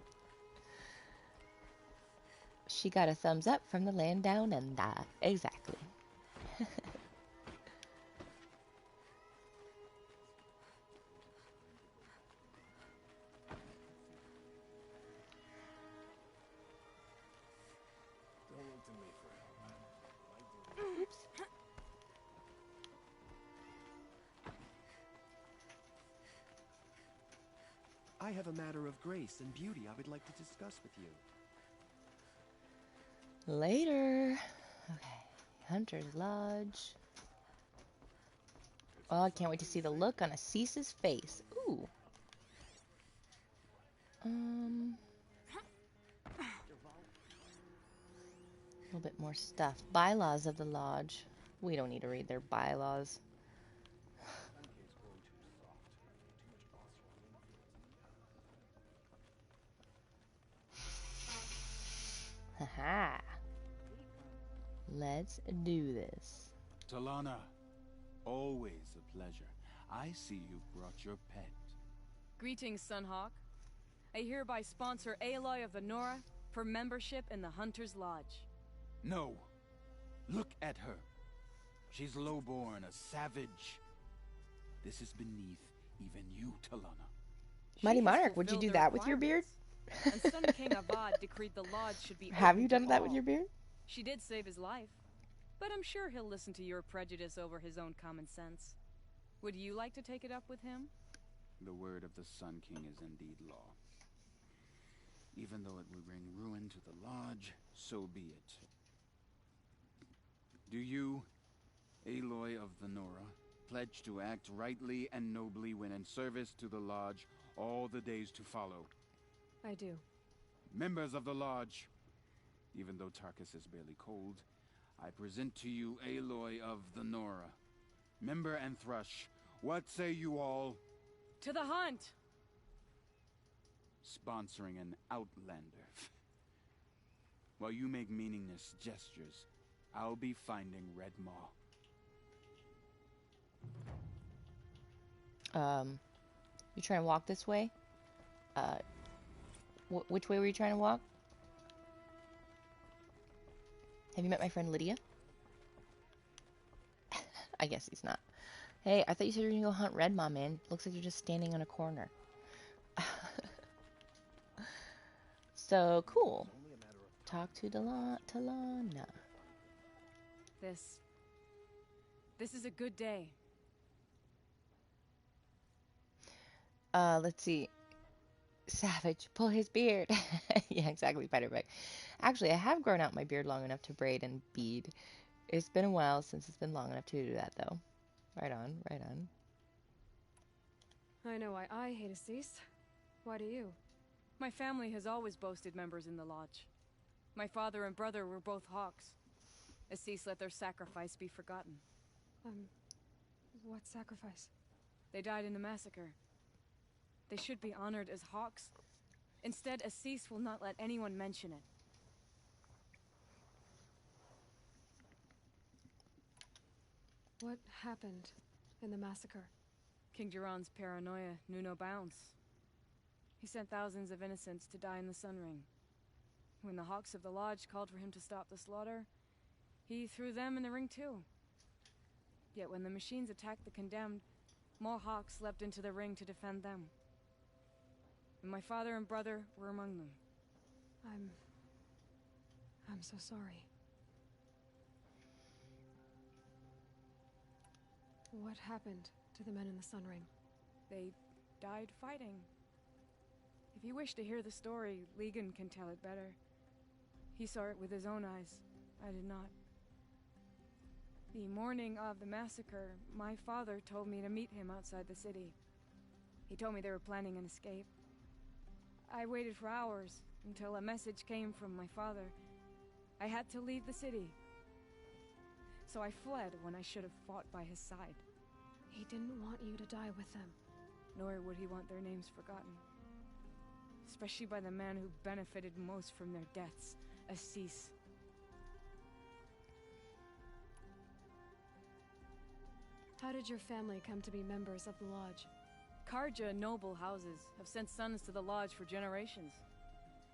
She got a thumbs up from the land down under. Exactly. Don't look to me for help. Oops. I have a matter of grace and beauty I would like to discuss with you. Later. Okay. Hunter's Lodge. Oh, I can't wait to see the look on Acis's face. Ooh. A little bit more stuff. Bylaws of the lodge. We don't need to read their bylaws. Haha. Let's do this. Talana, always a pleasure. I see you brought your pet. Greetings, Sunhawk. I hereby sponsor Aloy of the Nora for membership in the Hunter's Lodge. No. Look at her. She's lowborn, a savage. This is beneath even you, Talana. Mighty Monarch, would you do that with your beard? And Sun King Avad decreed the lodge should be Have open you to done that all. with your beard? She did save his life, but I'm sure he'll listen to your prejudice over his own common sense. Would you like to take it up with him? The word of the Sun King is indeed law. Even though it would bring ruin to the lodge, so be it. Do you, Aloy of the Nora, pledge to act rightly and nobly when in service to the lodge all the days to follow? I do. Members of the lodge, even though Tarkus is barely cold, I present to you Aloy of the Nora. Member and Thrush, what say you all? To the hunt! Sponsoring an outlander. While you make meaningless gestures, I'll be finding Red Maw. You trying to walk this way? Which way were you trying to walk? Have you met my friend Lydia? I guess he's not. Hey, I thought you said you were gonna go hunt Red Maw, man. Looks like you're just standing on a corner. So, cool. Talk to Talana. This is a good day. Let's see. Savage, pull his beard. Yeah, exactly, Spiderback. Actually, I have grown out my beard long enough to braid and bead. It's been a while since it's been long enough to do that, though. Right on, right on. I know why I hate Assis. Why do you? My family has always boasted members in the lodge. My father and brother were both hawks. Assis let their sacrifice be forgotten. What sacrifice? They died in a massacre. They should be honored as hawks. Instead, Assis will not let anyone mention it. What happened in the massacre? King Jiran's paranoia knew no bounds. He sent thousands of innocents to die in the Sun Ring. When the Hawks of the Lodge called for him to stop the slaughter, he threw them in the ring too. Yet when the machines attacked the condemned, more Hawks leapt into the ring to defend them. And my father and brother were among them. I'm so sorry. What happened to the men in the Sun Ring? They died fighting. If you wish to hear the story, Legan can tell it better. He saw it with his own eyes. I did not. The morning of the massacre, my father told me to meet him outside the city. He told me they were planning an escape. I waited for hours until a message came from my father. I had to leave the city. So I fled when I should have fought by his side. He didn't want you to die with them. Nor would he want their names forgotten. especially by the man who benefited most from their deaths, Assis. How did your family come to be members of the Lodge? Karja noble houses have sent sons to the Lodge for generations,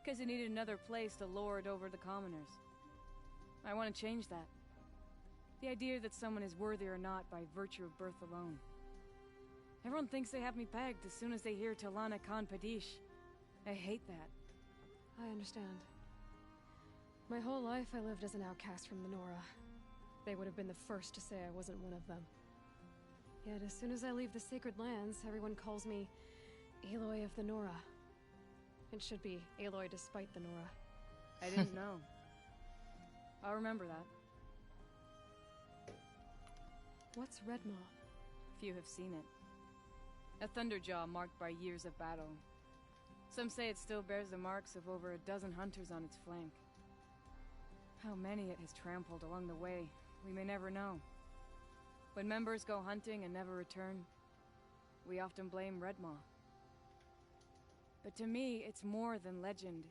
because they needed another place to lord over the commoners. I want to change that. The idea that someone is worthy or not by virtue of birth alone. Everyone thinks they have me pegged as soon as they hear Talana Khan Padish. I hate that. I understand. My whole life I lived as an outcast from the Nora. They would have been the first to say I wasn't one of them. Yet as soon as I leave the Sacred Lands, everyone calls me Aloy of the Nora. It should be Aloy despite the Nora. I didn't know. I'll remember that. What's Redmaw? Few have seen it. A Thunderjaw marked by years of battle. Some say it still bears the marks of over a dozen hunters on its flank. How many it has trampled along the way, we may never know. When members go hunting and never return, we often blame Redmaw. But to me, it's more than legend.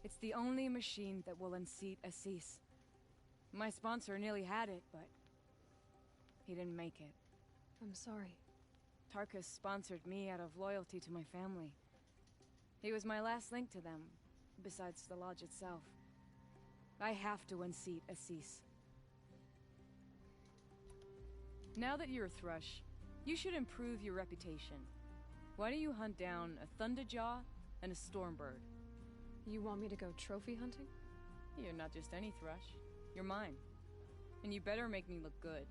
It's the only machine that will unseat Assis. My sponsor nearly had it, but he didn't make it. I'm sorry. Tarkus sponsored me out of loyalty to my family. He was my last link to them, besides the Lodge itself. I have to unseat Assis. Now that you're a Thrush, you should improve your reputation. Why don't you hunt down a Thunderjaw and a Stormbird? You want me to go trophy hunting? You're not just any Thrush. You're mine. And you better make me look good.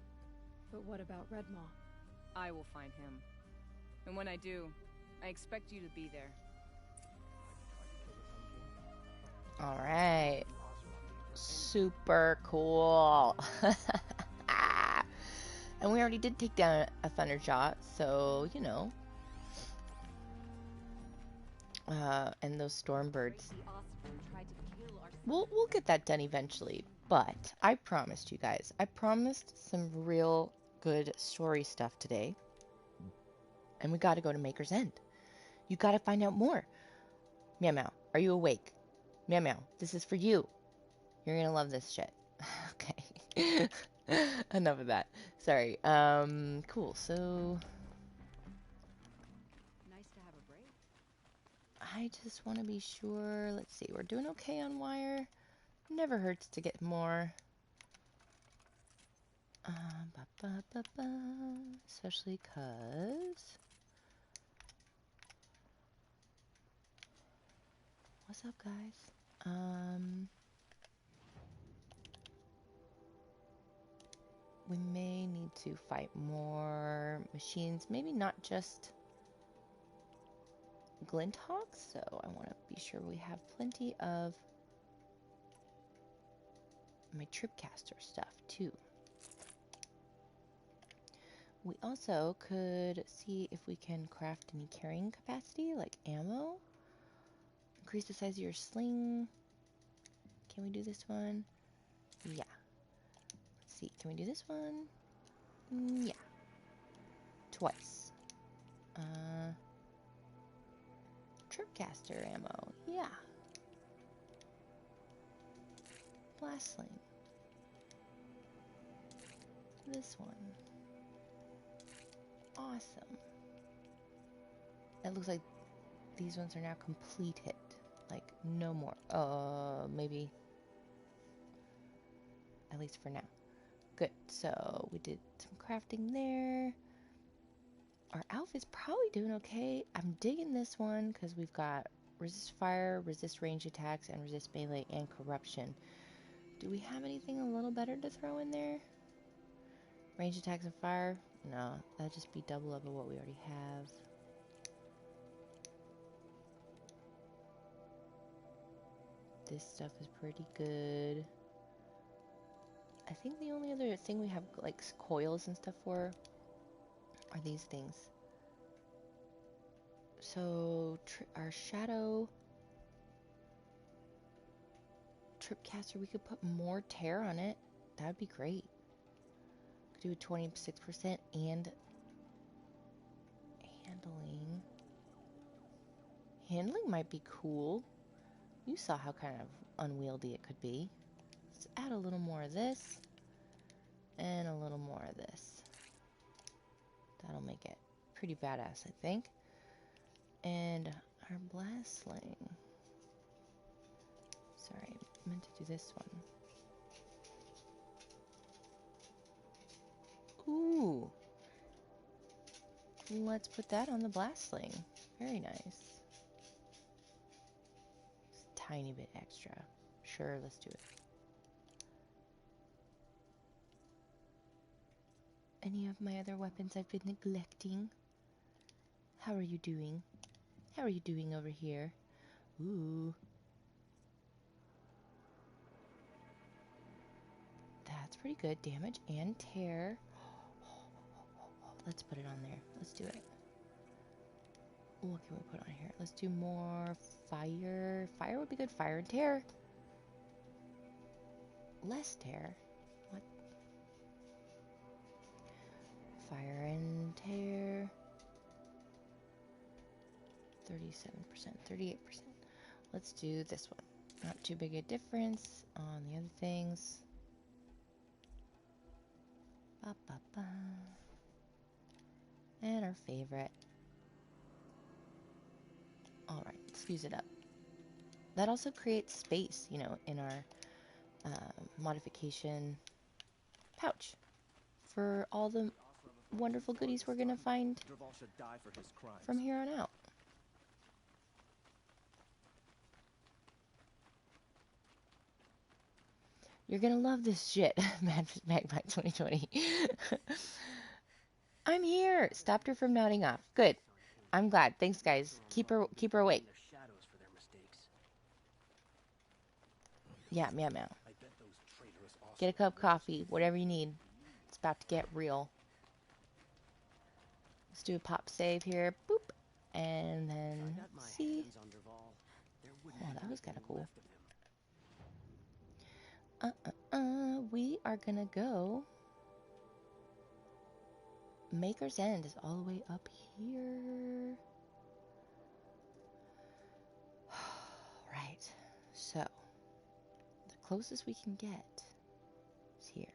But what about Redmaw? I will find him. And when I do, I expect you to be there. All right. Super cool. And we already did take down a Thunderjaw, so, you know. And those Stormbirds. We'll get that done eventually. But I promised you guys. I promised some real good story stuff today. And we gotta go to Maker's End. You gotta find out more. Meow Meow, are you awake? Meow Meow, this is for you. You're gonna love this shit. Okay. Enough of that. Sorry. Cool. So Nice to have a break. I just want to be sure. Let's see. We're doing okay on wire. Never hurts to get more. Especially cause. What's up, guys? We may need to fight more machines. Maybe not just Glinthawks, so I want to be sure we have plenty of my Tripcaster stuff, too. We also could see if we can craft any carrying capacity, like ammo. Increase the size of your sling. Can we do this one? Yeah. Let's see. Can we do this one? Yeah. Twice. Tripcaster ammo. Yeah. Blast sling. This one. Awesome. It looks like these ones are now completed. Like, no more. Maybe. At least for now. Good. So, we did some crafting there. Our outfit's probably doing okay. I'm digging this one because we've got resist fire, resist range attacks, and resist melee and corruption. Do we have anything a little better to throw in there? Range attacks and fire? No, that'd just be double up of what we already have. This stuff is pretty good. I think the only other thing we have, like, coils and stuff for are these things. So, our shadow Tripcaster, we could put more tear on it. That would be great. Could do a 26% and Handling might be cool. You saw how kind of unwieldy it could be. Let's add a little more of this. And a little more of this. That'll make it pretty badass, I think. And our blast sling. Sorry, I meant to do this one. Ooh. Let's put that on the blast sling. Very nice. Just a tiny bit extra. Sure, let's do it. Any of my other weapons I've been neglecting? How are you doing? How are you doing over here? Ooh. That's pretty good. Damage and tear. Let's put it on there. Let's do it. What can we put on here? Let's do more fire. Fire would be good. Fire and tear. Less tear. What? Fire and tear. 37%, 38%. Let's do this one. Not too big a difference on the other things. Ba, ba, ba. And our favorite. Alright, let's fuse it up. That also creates space, you know, in our modification pouch for all the wonderful goodies we're going to find from here on out. You're going to love this shit, Magpie 2020. I'm here. Stopped her from nodding off. Good. I'm glad. Thanks, guys. Keep her awake. Yeah, meow meow. Get a cup of coffee, whatever you need. It's about to get real. Let's do a pop save here. Boop. And then see. Oh, that was kind of cool. We are gonna go. Maker's End is all the way up here. Right. So, the closest we can get is here.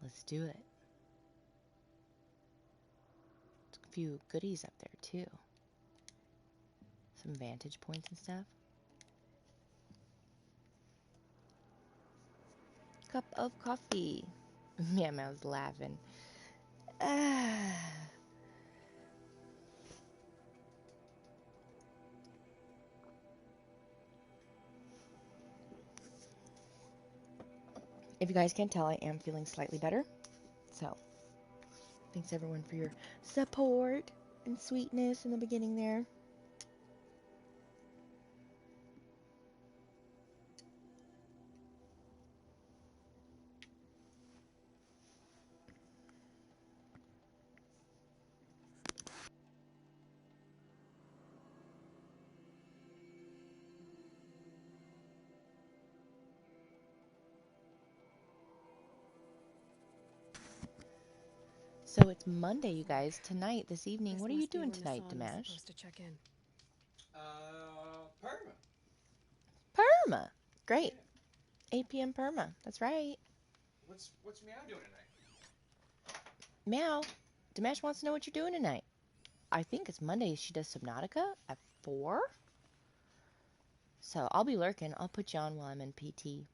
Let's do it. There's a few goodies up there, too. Some vantage points and stuff. Cup of coffee. Yeah, I was laughing. If you guys can't tell, I am feeling slightly better. So, thanks everyone for your support and sweetness in the beginning there. So it's Monday, you guys. Tonight, this evening, what are you doing tonight, Dimash? Supposed to check in. Perma. Perma. Great. 8 p.m. Perma. That's right. What's Meow doing tonight? Meow. Dimash wants to know what you're doing tonight. I think it's Monday. She does Subnautica at 4. So I'll be lurking. I'll put you on while I'm in PT.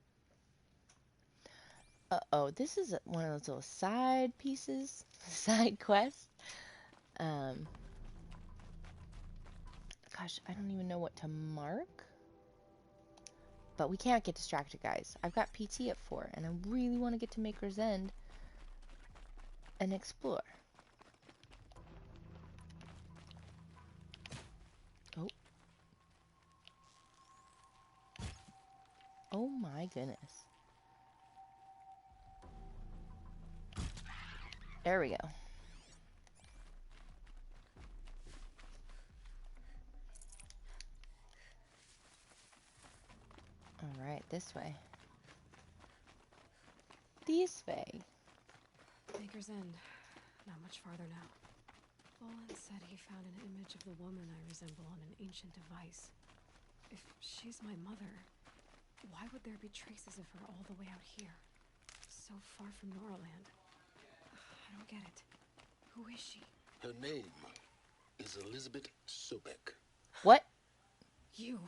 Uh-oh, this is one of those little side pieces, side quests. Gosh, I don't even know what to mark. But we can't get distracted, guys. I've got PT at 4, and I really want to get to Maker's End and explore. Oh. Oh my goodness. There we go. Alright, this way. This way. Maker's End. Not much farther now. Bolin said he found an image of the woman I resemble on an ancient device. If she's my mother, why would there be traces of her all the way out here? So far from Noraland. I don't get it. Who is she? Her name is Elizabeth Sobek. What? You.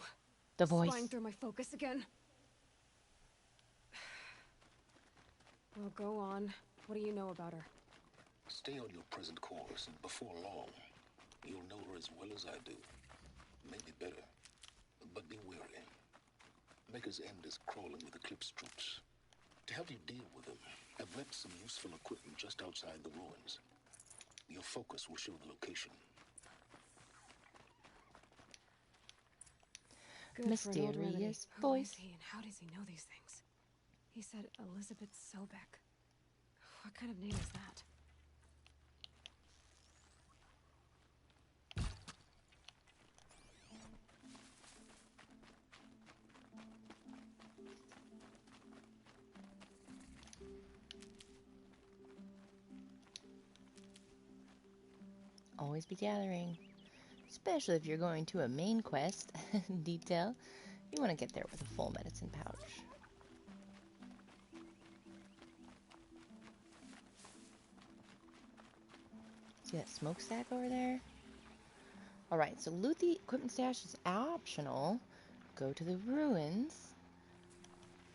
The voice. Flying through my focus again. Well, go on. What do you know about her? Stay on your present course, and before long, you'll know her as well as I do. Maybe better. But be wary. Maker's End is crawling with Eclipse troops. To help you deal with them, I've left some useful equipment just outside the ruins. Your focus will show the location. Good Mysterious Who voice. is he and how does he know these things? He said Elizabeth Sobek. What kind of name is that? Always be gathering. Especially if you're going to a main quest. Detail. You want to get there with a full medicine pouch. See that smokestack over there? Alright, so loot the equipment stash is optional. Go to the ruins.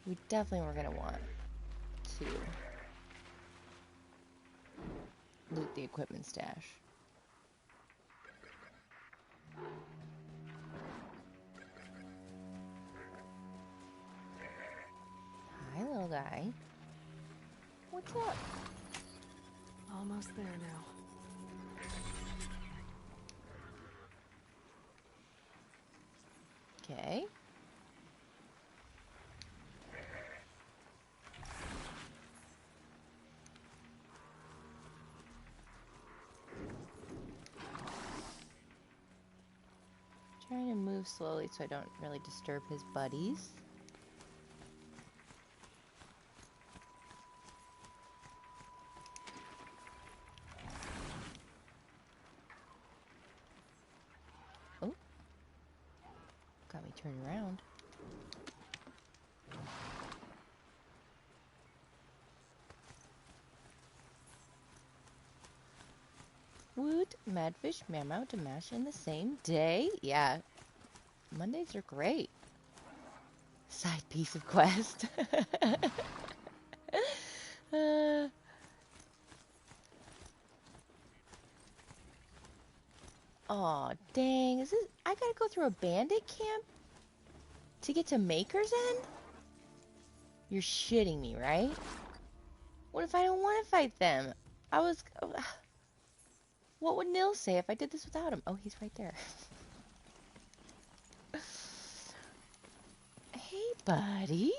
We definitely were going to want to loot the equipment stash. Hi, little guy. What's up? Almost there now. Okay. Trying to move slowly so I don't really disturb his buddies. Oh. Got me turned around. Woot, Madfish, Mammoth, to mash in the same day? Yeah. Mondays are great. Side piece of quest. Aw, dang. Is this... I gotta go through a bandit camp to get to Maker's End? You're shitting me, right? What if I don't want to fight them? I was... What would Nil say if I did this without him? Oh, he's right there. Hey, buddy.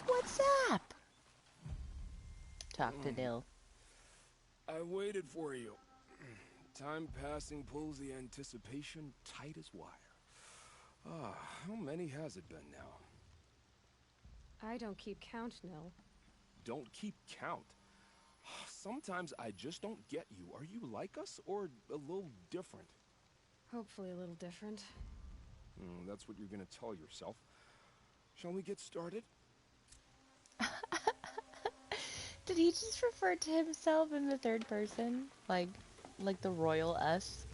What's up? Talk to Nil. I waited for you. Time passing pulls the anticipation tight as wire. Ah, how many has it been now? I don't keep count, Nil. Don't keep count. Sometimes I just don't get you. Are you like us or a little different? Hopefully a little different. That's what you're gonna tell yourself. Shall we get started? Did he just refer to himself in the third person? Like the royal us?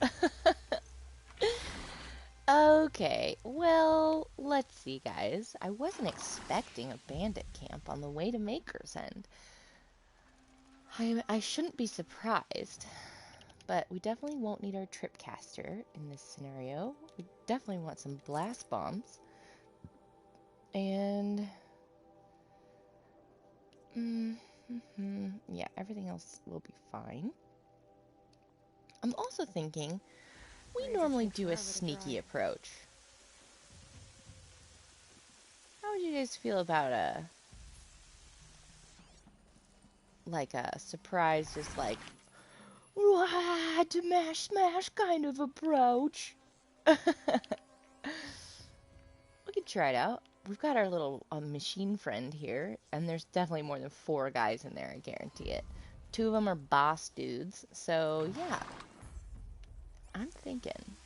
Okay, well, let's see, guys. I wasn't expecting a bandit camp on the way to Maker's End. I shouldn't be surprised, but we definitely won't need our tripcaster in this scenario. We definitely want some blast bombs. And... yeah, everything else will be fine. I'm also thinking, we normally do a sneaky approach. How would you guys feel about a surprise, just like, mash smash kind of approach? We could try it out. We've got our little machine friend here, and there's definitely more than 4 guys in there, I guarantee it. 2 of them are boss dudes, so yeah. I'm thinking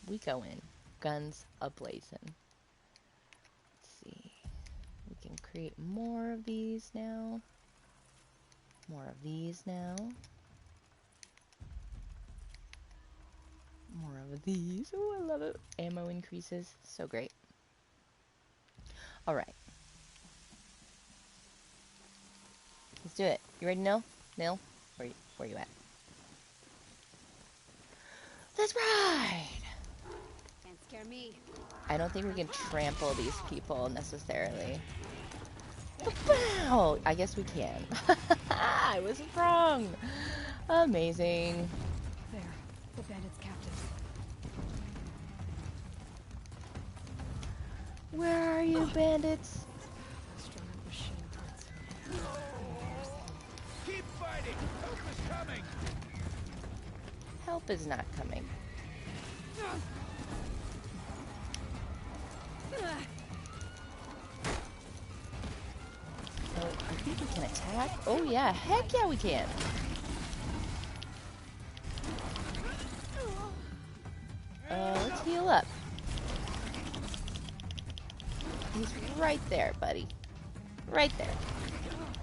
we go in, guns a-blazing. Let's see. We can create more of these now. More of these now. More of these. Oh, I love it. Ammo increases. So great. Alright. Let's do it. You ready, Nil? Nil? Where you at? Let's ride! Can't scare me. I don't think we can trample these people necessarily. Wow! I guess we can. I was wrong. Amazing. There, the bandits' captive. Where are you, bandits? Strung up machine parts. Keep fighting! Help is coming! Help is not coming. Oh, I think we can attack. Oh yeah, heck yeah we can. Let's heal up. He's right there, buddy. Right there.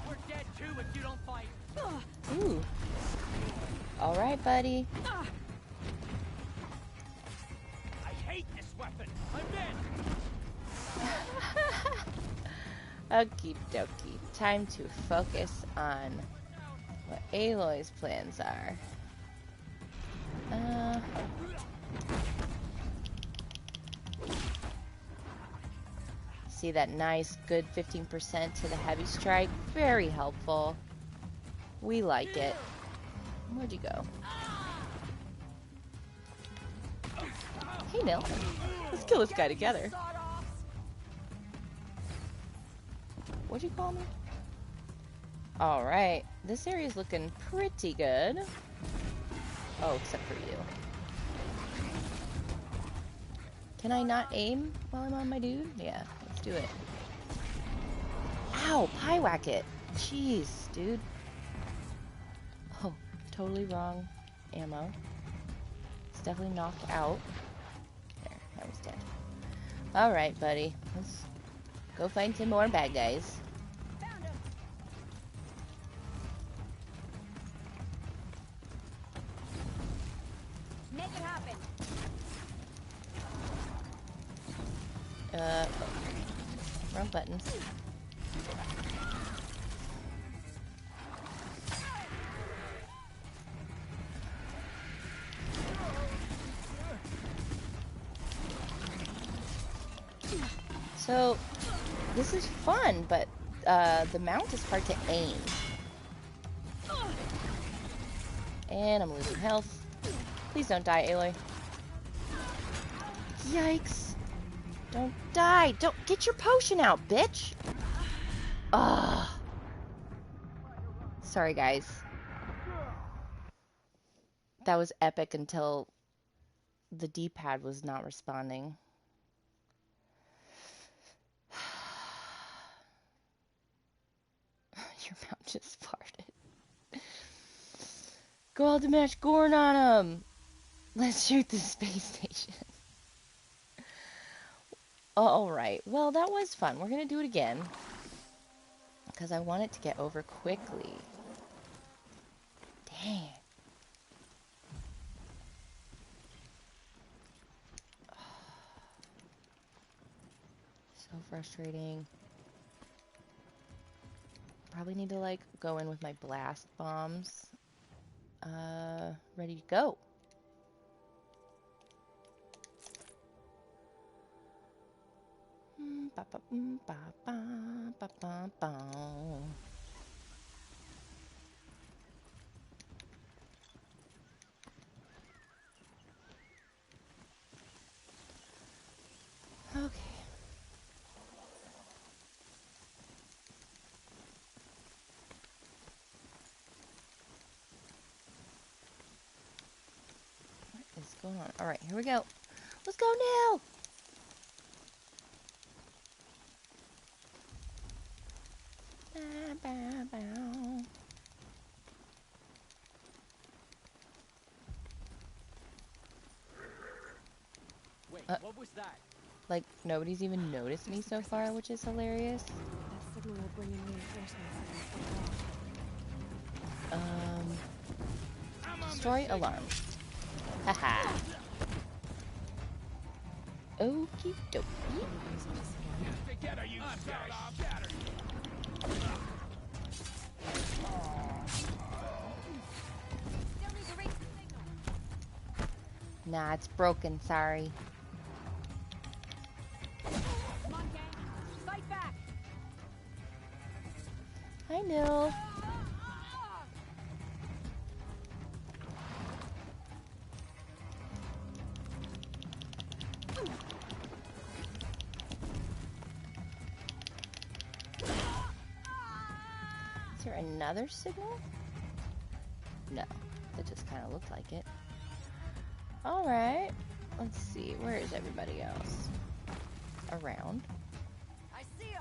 We're dead too if you don't fight. Ooh. All right, buddy. I hate this weapon! I'm dead! Okie dokie. Time to focus on what Aloy's plans are. See that nice, good 15% to the heavy strike? Very helpful. We like it. Where'd you go? Hey, Nil. Let's kill this guy together. What'd you call me? Alright. This area's looking pretty good. Oh, except for you. Can I not aim while I'm on my dude? Yeah, let's do it. Ow! Pie whack it! Jeez, dude. Oh, totally wrong ammo. It's definitely knocked out. There, now he's dead. Alright, buddy. Let's go find some more bad guys. Found him. Make it happen. Wrong button. So, this is fun, but the mount is hard to aim. And I'm losing health. Please don't die, Aloy. Yikes. Don't die. Don't get your potion out, bitch. Ugh. Sorry, guys. That was epic until the D-pad was not responding. Your mouth just farted. Go out to match Gorn on him. Let's shoot the space station. Alright, well that was fun. We're gonna do it again. Because I want it to get over quickly. Dang. So frustrating. Probably need to like go in with my blast bombs. Ready to go. Okay. What is going on? All right, here we go. Let's go now. Bow, bow. was that? Like, nobody's even noticed me so far, which is hilarious. That signal will bring in reinforcements. Destroy alarm. Haha. Okie dokie. Together, you shattered. Nah, it's broken, sorry. Come on, gang. Fight back. I know. Is there another signal? No, that just kind of looked like it. Alright, let's see, where is everybody else? Around. I see him.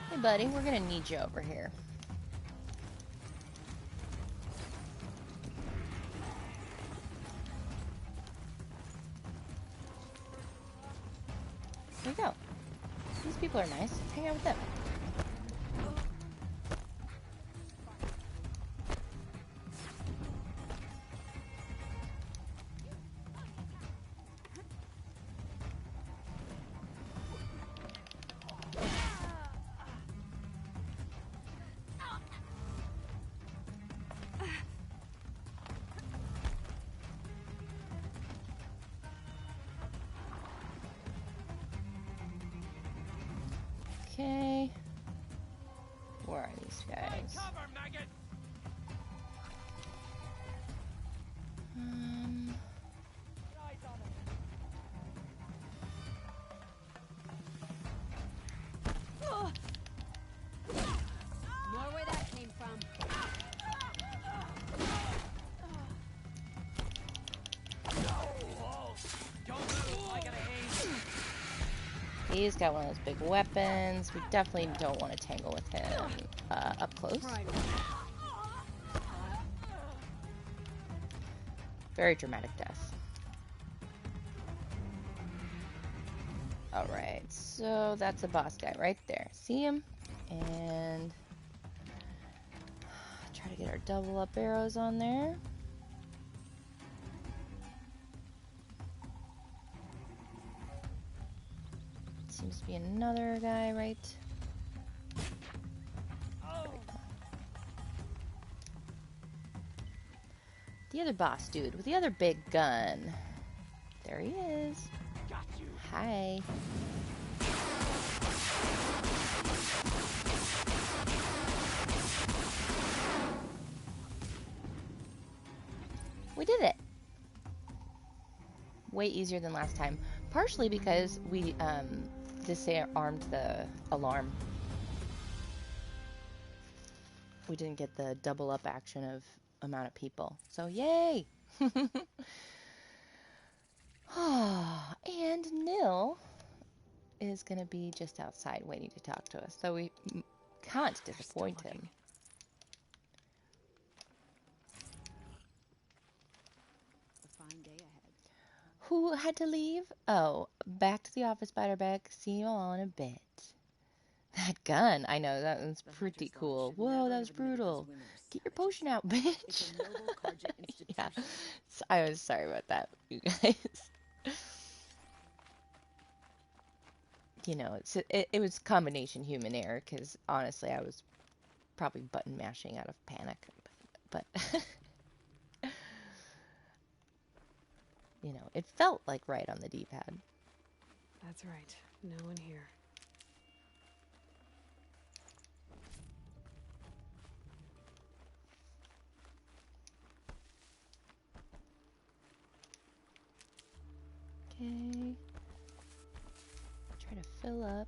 Hey buddy, we're gonna need you over here. There you go. These people are nice. Let's hang out with them. Okay. Where are these guys? More where that came from. He's got one of those big weapons. We definitely don't want to tangle with him up close. Very dramatic death. Alright, so that's a boss guy right there. See him? And try to get our double up arrows on there. Seems to be another guy right. The other boss dude with the other big gun. There he is. Got you. Hi. We did it. Way easier than last time. Partially because we disarmed the alarm. We didn't get the double up action of amount of people. So yay! And Nil is going to be just outside waiting to talk to us. So we can't disappoint him. A fine day ahead. Who had to leave? Oh, back to the office, Spiderbeck. See you all in a bit. That gun, I know, that was pretty cool. Whoa, that was brutal. Get your potion out, bitch. Yeah, so I was sorry about that, you guys. You know, it was combination human error, because honestly, I was probably button mashing out of panic. But you know, it felt like right on the D-pad. That's right. No one here. Okay. Try to fill up.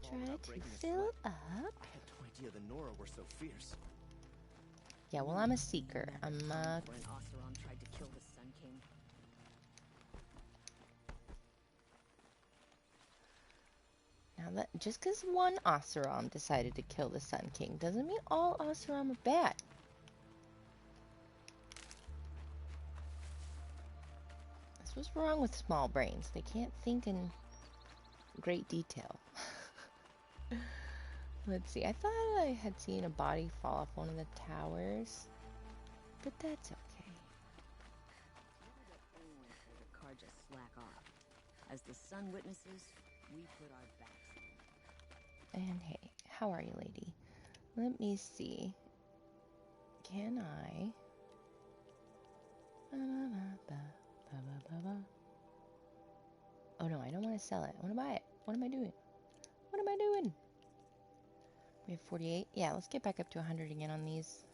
Try to fill up. I had no idea the Nora were so fierce. Yeah, well, I'm a seeker. I'm When Oseram tried to kill the Sun King. Now that just because one Oseram decided to kill the Sun King doesn't mean all Oseram are bad. what's wrong with small brains? They can't think in great detail. Let's see. I thought I had seen a body fall off one of the towers, but that's okay. Anyone told the car just slack off. As the sun witnesses, we put our backs in. And hey, how are you, lady? Let me see. Can I? Oh no, I don't want to sell it. I want to buy it. What am I doing? What am I doing? We have 48. Yeah, let's get back up to 100 again on these.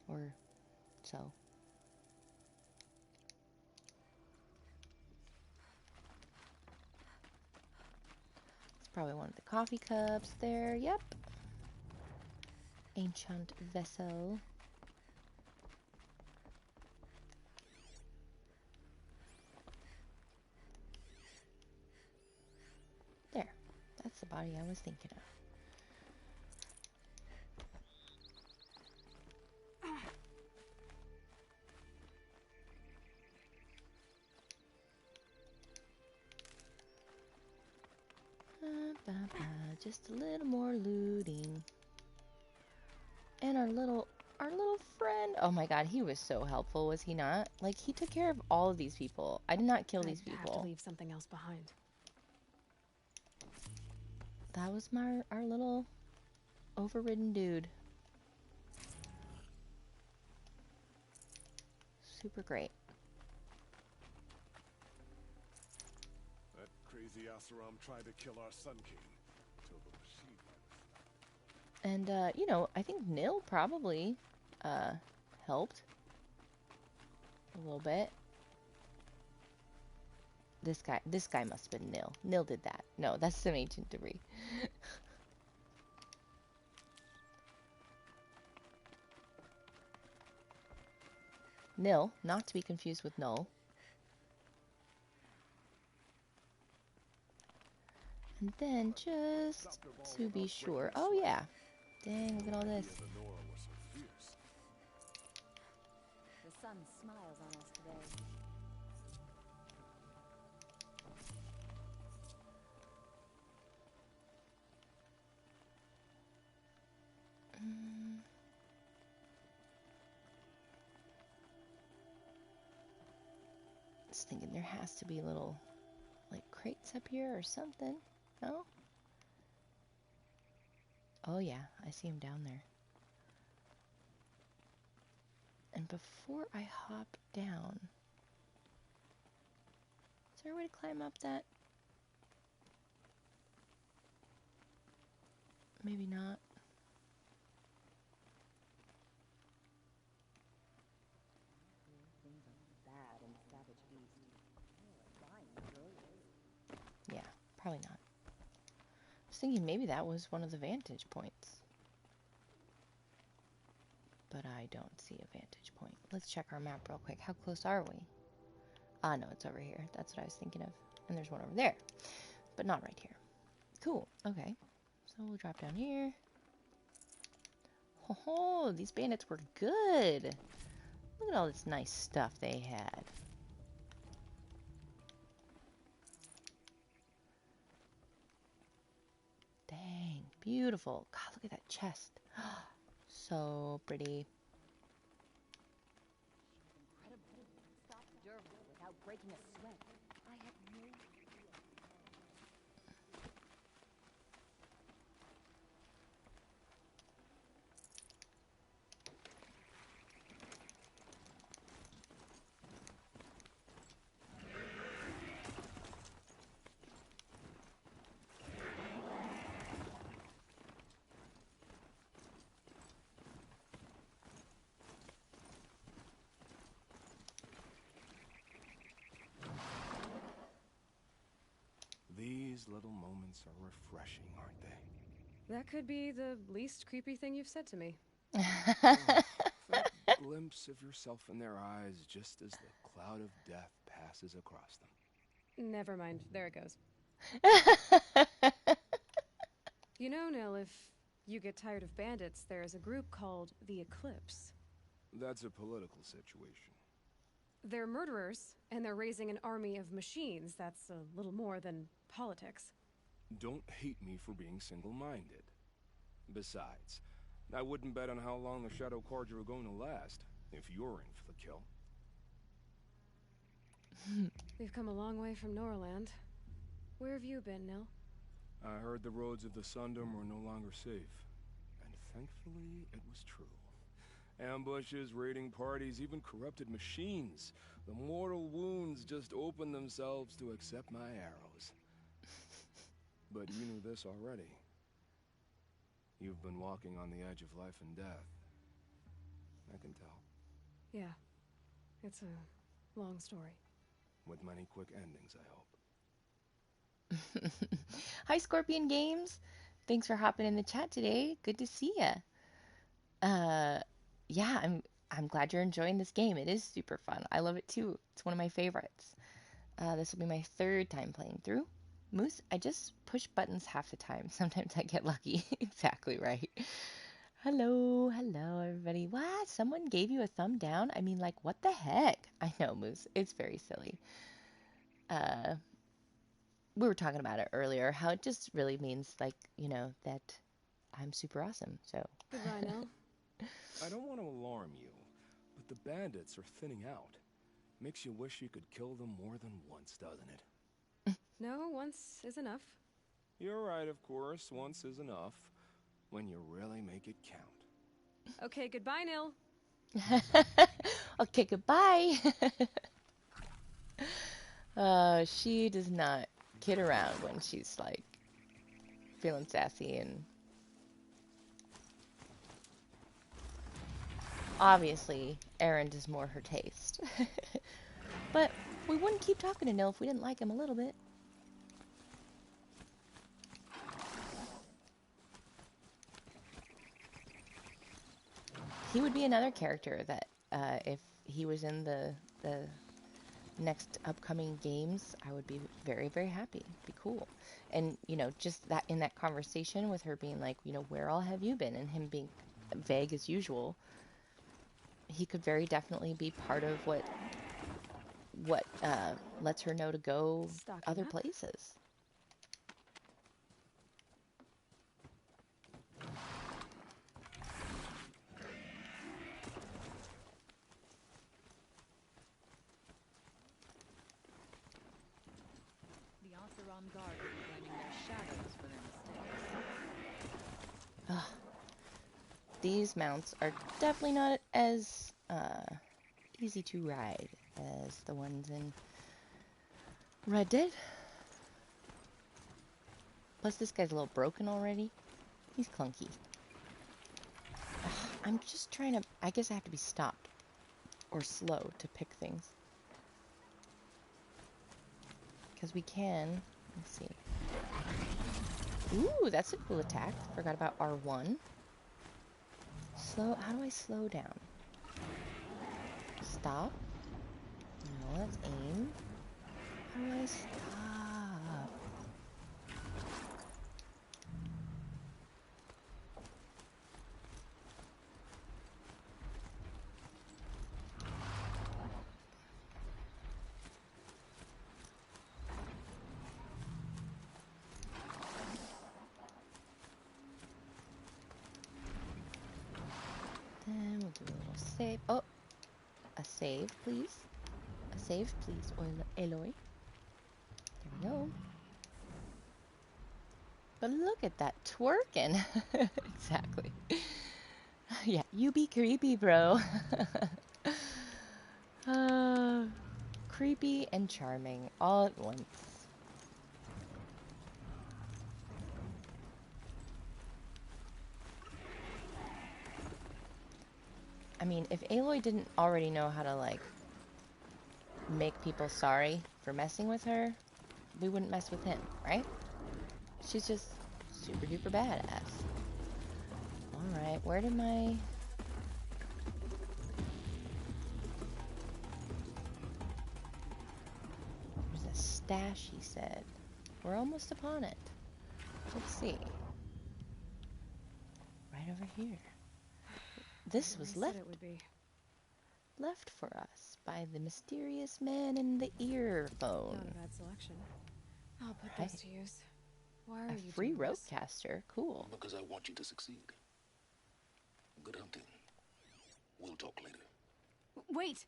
Or so. It's probably one of the coffee cups there. Yep. Ancient vessel. There. That's the body I was thinking of. Just a little more looting. And our little friend. Oh my god, he was so helpful, was he not? Like, he took care of all of these people. I did not kill these people. I have to leave something else behind. That was our little overridden dude. Super great. That crazy Asaram tried to kill our Sun King. Till the machine. And you know, I think Nil probably helped a little bit. This guy must have been Nil. Nil did that. No, that's some ancient debris. Nil, not to be confused with Null. And then just to be sure. Oh yeah. Dang, look at all this. The sun smiles on us today. Just thinking there has to be little, like, crates up here or something. No? Oh yeah, I see him down there. And before I hop down, is there a way to climb up that? Maybe not. Yeah, probably not. I was thinking maybe that was one of the vantage points. But I don't see a vantage point. Let's check our map real quick. How close are we? Ah, no, it's over here. That's what I was thinking of. And there's one over there. But not right here. Cool. Okay. So we'll drop down here. Oh, these bandits were good. Look at all this nice stuff they had. Dang, beautiful. God, look at that chest. So pretty. Stop durable without breaking a sweat. I have no idea. These little moments are refreshing, aren't they? That could be the least creepy thing you've said to me. That glimpse of yourself in their eyes just as the cloud of death passes across them. Never mind. There it goes. You know, Nil, if you get tired of bandits, there's a group called the Eclipse. That's a political situation. They're murderers, and they're raising an army of machines. That's a little more than politics. Don't hate me for being single-minded. Besides, I wouldn't bet on how long the Shadow Cards are going to last, if you're in for the kill. We've come a long way from Norland. Where have you been, Nil? I heard the roads of the Sundom were no longer safe. And thankfully, it was true. Ambushes, raiding parties, even corrupted machines. The mortal wounds just opened themselves to accept my arrows. But you knew this already. You've been walking on the edge of life and death. I can tell. Yeah. It's a long story. With many quick endings, I hope. Hi, Scorpion Games. Thanks for hopping in the chat today. Good to see ya. Yeah, I'm glad you're enjoying this game. It is super fun. I love it too. It's one of my favorites. This will be my 3rd time playing through. Moose, I just push buttons half the time. Sometimes I get lucky. Exactly right. Hello, everybody. What? Someone gave you a thumb down? I mean, like, what the heck? I know, Moose. It's very silly. We were talking about it earlier, how it just really means, like, you know, that I'm super awesome, so. Goodbye, Nil. I don't want to alarm you, but the bandits are thinning out. Makes you wish you could kill them more than once, doesn't it? No, once is enough. You're right, of course. Once is enough. When you really make it count. Okay, goodbye, Nil. Okay, goodbye. She does not kid around when she's, like, feeling sassy, and obviously Erend is more her taste. But we wouldn't keep talking to Nil if we didn't like him a little bit. He would be another character that, if he was in the next upcoming games, I would be very, very happy. It'd be cool. And, you know, just that in that conversation with her being like, you know, where all have you been? And him being vague as usual, he could very definitely be part of what lets her know to go other places. The Oseram Guard will be blaming their shadows for their mistakes. Ugh. These mounts are definitely not as easy to ride as the ones in Red Dead. Plus this guy's a little broken already. He's clunky. Ugh, I'm just trying to... I guess I have to be stopped or slow to pick things. Because we can... Let's see. Ooh, that's a cool attack. Forgot about R1. Slow... How do I slow down? Stop? No, that's aim. How do I stop? Then we'll do a little save. Oh! A save, please. A save, please, Aloy. There we go. But look at that twerking. Exactly. Yeah, you be creepy, bro. Creepy and charming all at once. I mean, if Aloy didn't already know how to, like, make people sorry for messing with her, we wouldn't mess with him, right? She's just super duper badass. Alright, where did my... There's a stash, he said. We're almost upon it. Let's see. Right over here. This was left. It would be. left for us by the mysterious man in the earphone. Not a bad selection. I'll put Right. those to use. Why are A you free doing this? ropecaster. Cool. Because I want you to succeed. Good hunting. We'll talk later. Wait!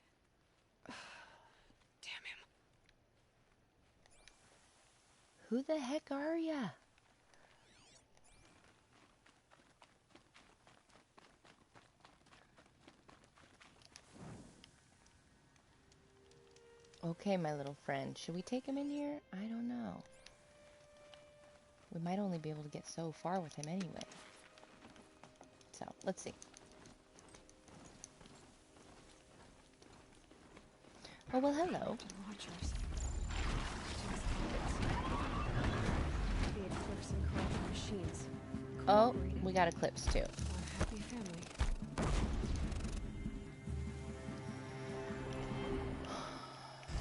Who the heck are ya? Okay, my little friend. Should we take him in here? I don't know. We might only be able to get so far with him anyway. So, let's see. Oh, well, hello. Watchers. The Eclipse and corrupted machines. Oh, we got Eclipse too. What a happy family.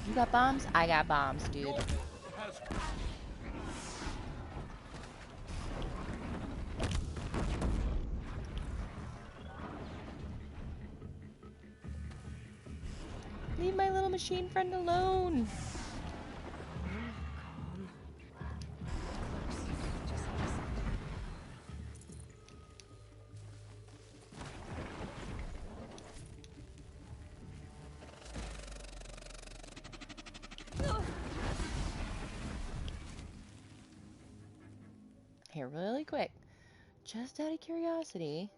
You got bombs? I got bombs, dude. Leave my little machine friend alone. Here, really quick. Just out of curiosity.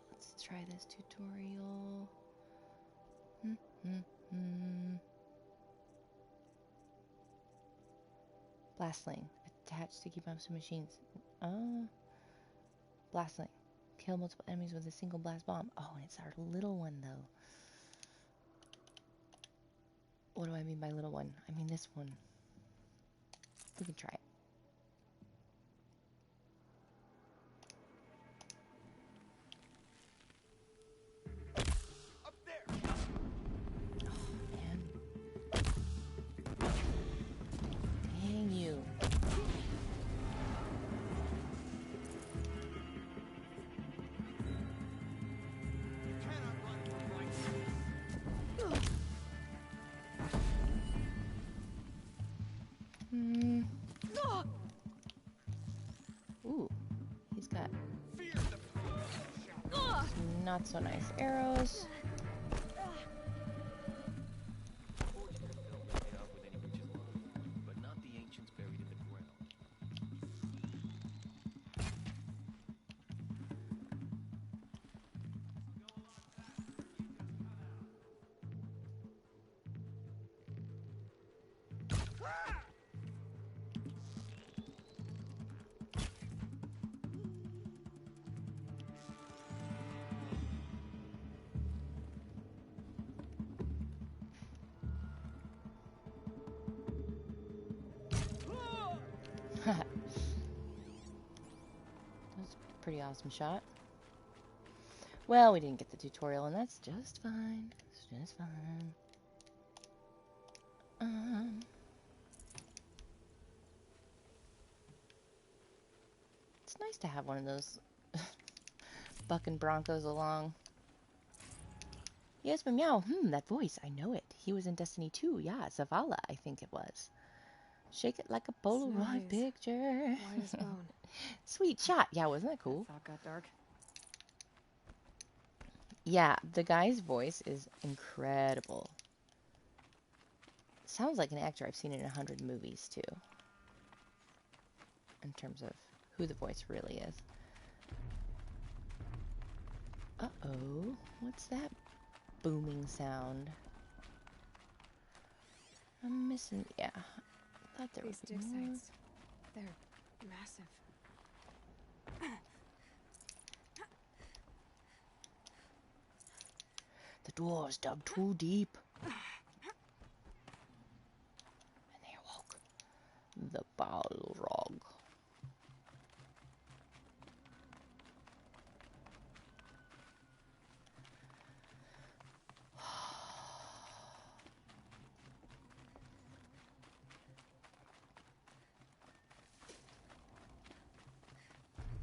Let's try this tutorial. Blastling. Attach sticky bombs to machines. Blastling. Kill multiple enemies with a single blast bomb. Oh, and it's our little one, though. What do I mean by little one? I mean this one. We can try it. Up there. Oh, man. Dang you. Ooh, he's got some not so nice arrows. But not the ancients buried in the ground. That's a pretty awesome shot. Well, we didn't get the tutorial, and that's just fine. It's just fine. It's nice to have one of those bucking Broncos along. Yes, but meow. That voice. I know it. He was in Destiny 2. Yeah, Zavala, I think it was. Shake it like a Polaroid picture. White as bone. Sweet shot. Yeah, wasn't that cool? Thought got dark. Yeah, the guy's voice is incredible. Sounds like an actor I've seen in 100 movies, too. In terms of who the voice really is. Uh-oh. What's that booming sound? I'm missing... Yeah. I thought there These would be dig more. sites. They're massive. The dwarves dug too deep. And they awoke the Balrog.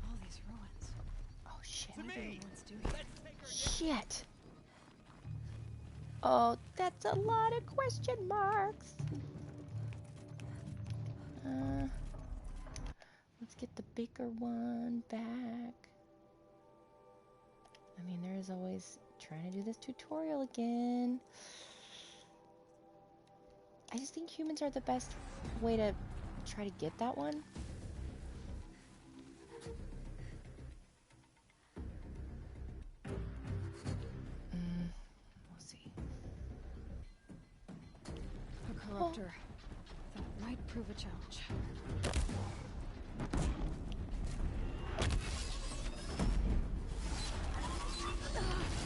All these ruins. Oh Shit. To me. Shit. Oh, that's a lot of question marks. Let's get the bigger one back. I mean, there is always trying to do this tutorial again. I just think humans are the best way to try to get that one. We'll see. A corruptor. That might prove a challenge.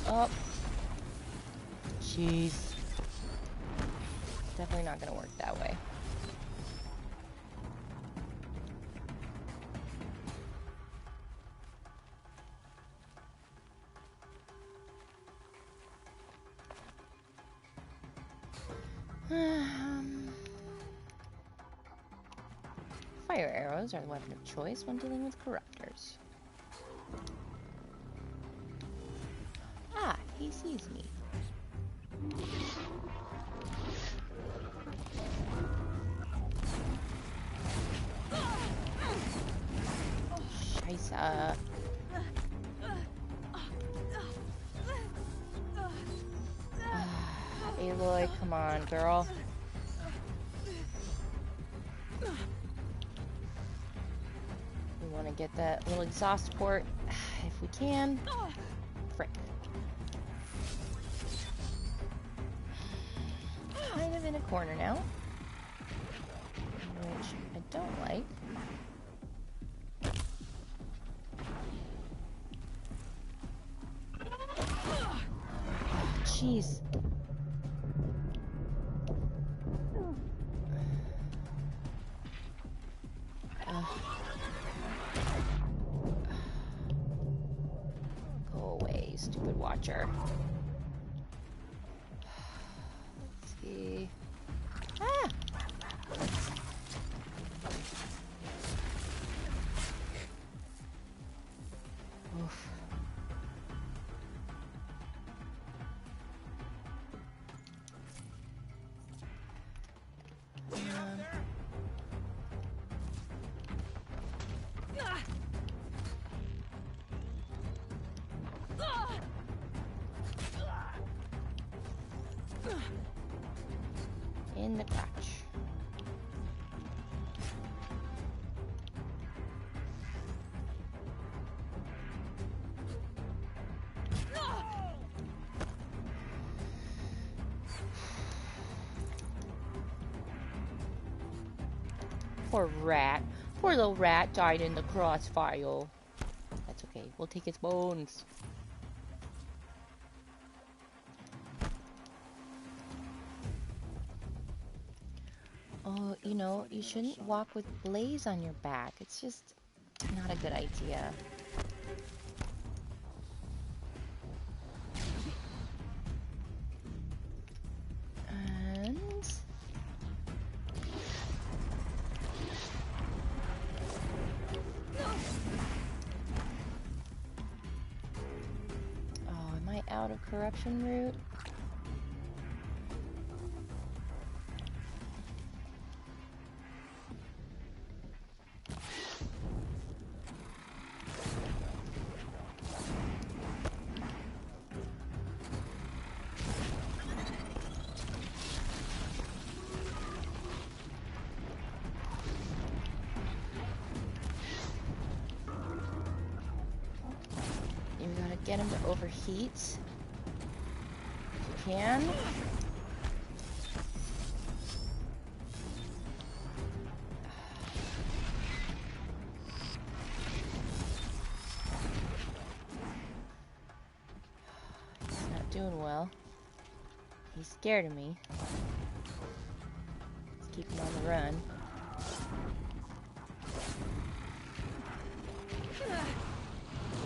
Oh. Jeez. Definitely not gonna work that way. Fire arrows are the weapon of choice when dealing with corruptors. Ah, he sees me. Scheiße. Aloy, come on, girl. We want to get that little exhaust port if we can. Frick. Kind of in a corner now, which I don't like. Jeez. Go away, stupid watcher. Let's see. Ah! Oof. In the crotch. Poor rat. Poor little rat died in the crossfire. That's okay. We'll take its bones. Oh, you know, you shouldn't walk with Blaze on your back. It's just not a good idea. And... oh, am I out of corruption route? Get him to overheat if you can. He's not doing well. He's scared of me. Let's keep him on the run.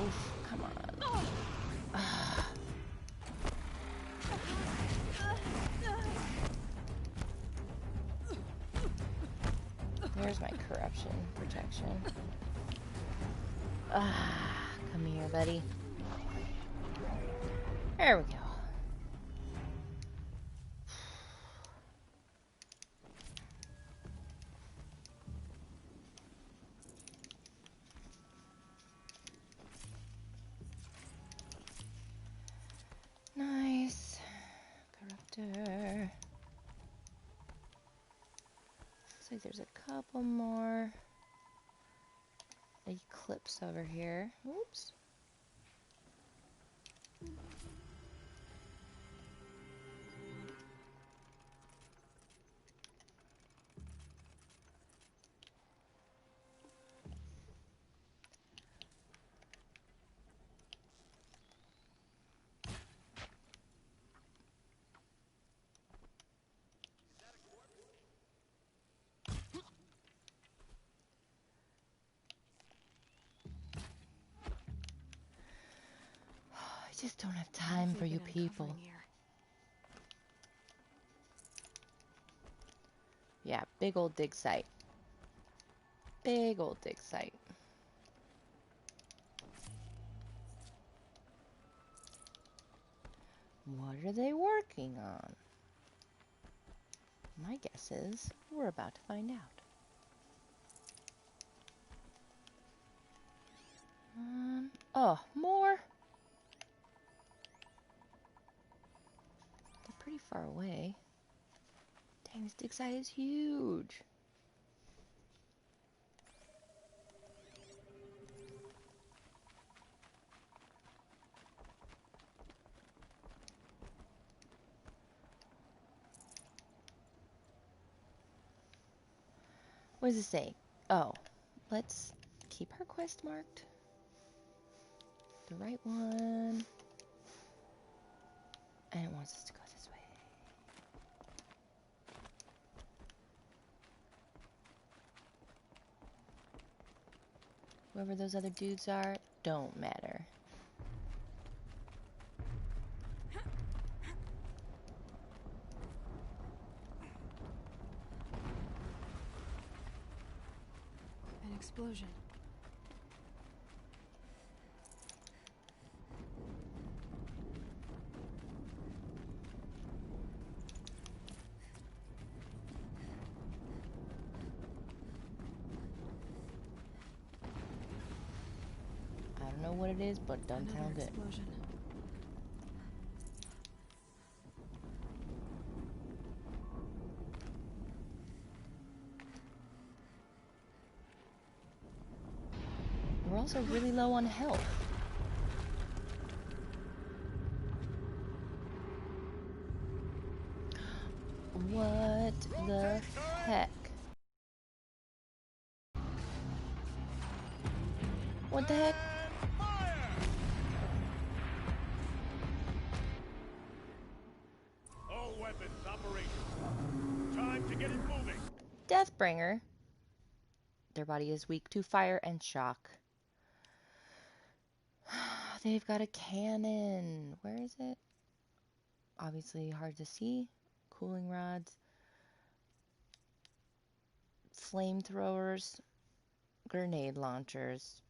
Oof, come on. There's my corruption protection. Come here, buddy. There we go. Nice. Corruptor. Looks like there's a couple more Eclipse over here. Oops. I just don't have time for you people. Yeah, big old dig site. Big old dig site. What are they working on? My guess is we're about to find out. Oh, more? They're pretty far away. Dang, this dig site is huge. What does it say? Oh, let's keep her quest marked. The right one. And it wants us to go this way. Whoever those other dudes are, don't matter. An explosion. I don't know what it is, but it doesn't sound good. Explosion. We're also really low on health. What the heck? What the heck? All weapons operational. Time to get it moving. Deathbringer. Their body is weak to fire and shock. They've got a cannon. Where is it? Obviously hard to see. Cooling rods. Flamethrowers. Grenade launchers,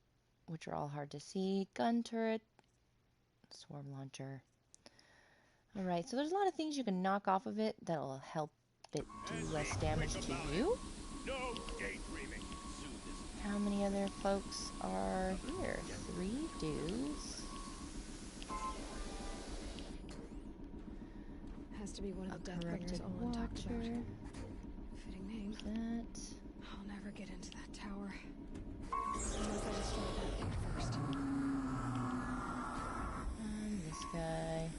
which are all hard to see. Gun turret. Swarm launcher. Alright, so there's a lot of things you can knock off of it that'll help it do less damage to you. No daydreaming. How many other folks are here? 3 dudes. Has to be one of the Deathbringers Olin talked about. Fitting name. That. I'll never get into that tower. Unless I destroy that thing first. And this guy.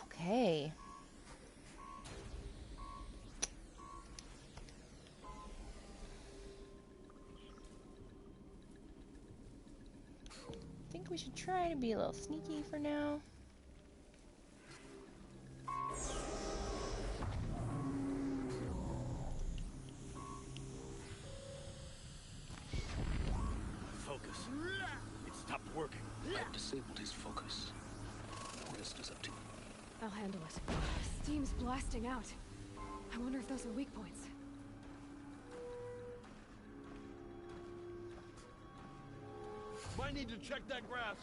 Okay. I think we should try to be a little sneaky for now. Focus. It stopped working. I've disabled his focus. The rest is up to you. I'll handle it. Steam's blasting out. I wonder if those are weak points. My I need to check that grass.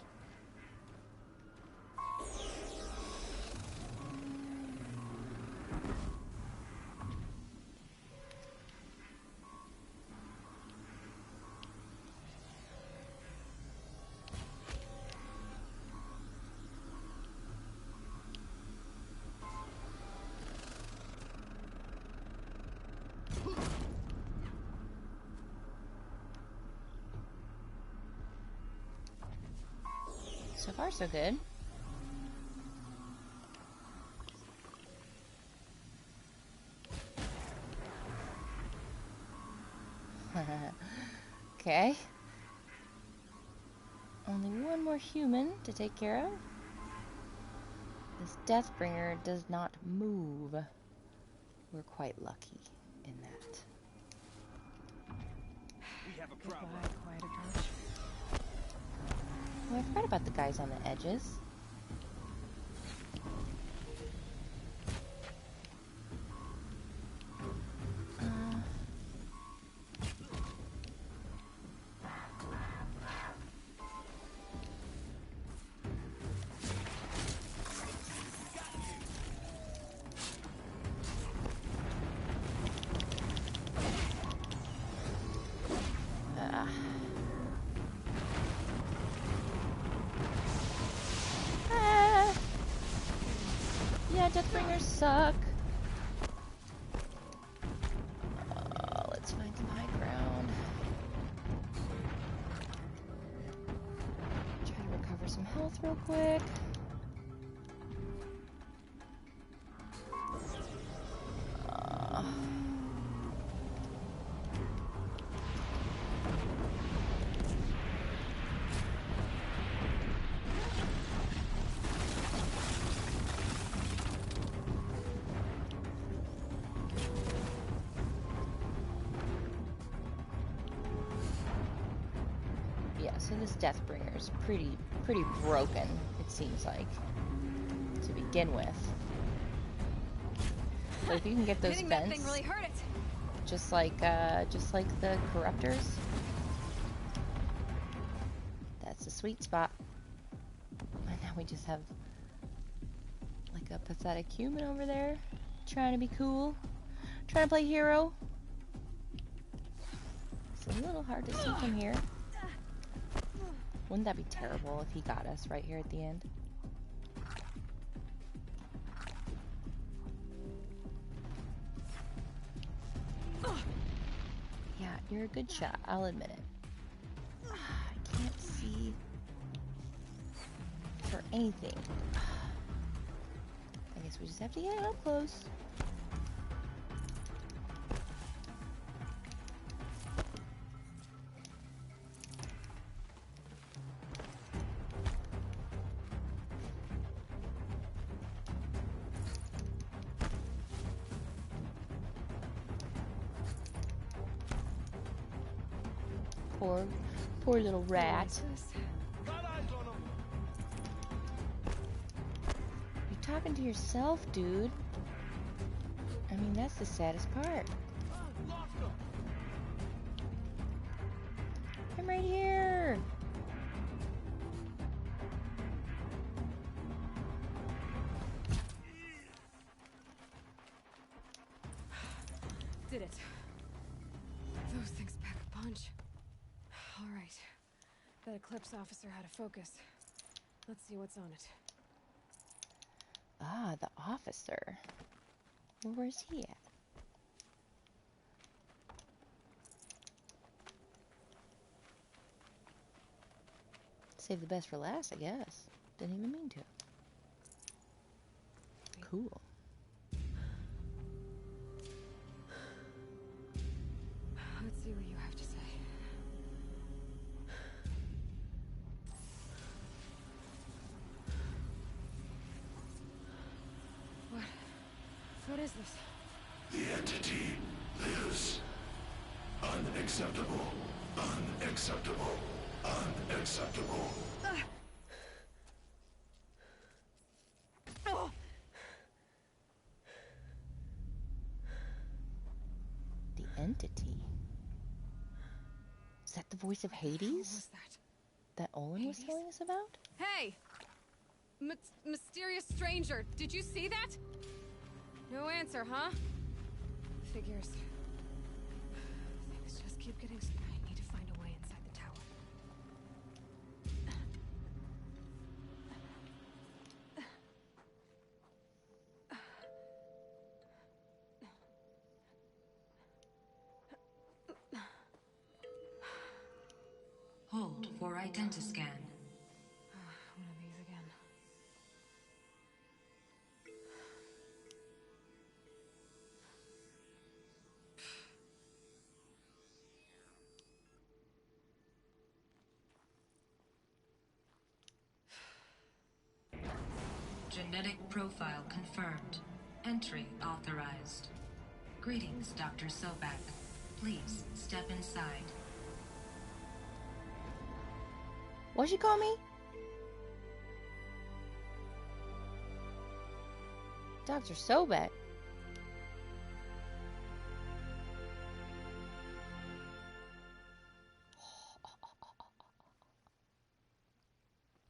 So far, so good. Okay. Only one more human to take care of. This Deathbringer does not move. We're quite lucky in that. We have a problem. Goodbye, quiet approach. Oh, I forgot about the guys on the edges. Yeah, Deathbringers suck. Let's find some high ground. Try to recover some health real quick. So this Deathbringer is pretty broken, it seems like, to begin with. But if you can get those Hitting vents, that thing really hurt it. just like the Corruptors, that's the sweet spot. And now we just have like a pathetic human over there, trying to be cool, trying to play hero. It's a little hard to see from here. Wouldn't that be terrible if he got us right here at the end? Yeah, you're a good shot. I'll admit it. I can't see for anything. I guess we just have to get up close. Poor little rat. You're talking to yourself, dude. I mean, that's the saddest part. I'm right here. Did it. Those things pack a punch. All right. That Eclipse officer had a focus. Let's see what's on it. Ah, the officer. Well, where's he at? Save the best for last, I guess. Didn't even mean to. Cool. Let's see what you have to say. What is this? The entity lives. Unacceptable. Unacceptable. Unacceptable. Oh. The entity. Is that the voice of Hades? What was that? that Olin was telling us about? Hey! Mysterious stranger, did you see that? No answer, huh? Figures. Things just keep getting... I need to find a way inside the tower. Hold for identiscan. One of these again. Genetic profile confirmed. Entry authorized. Greetings, Dr. Sobek. Please step inside. What'd she call me? Dr. Sobek.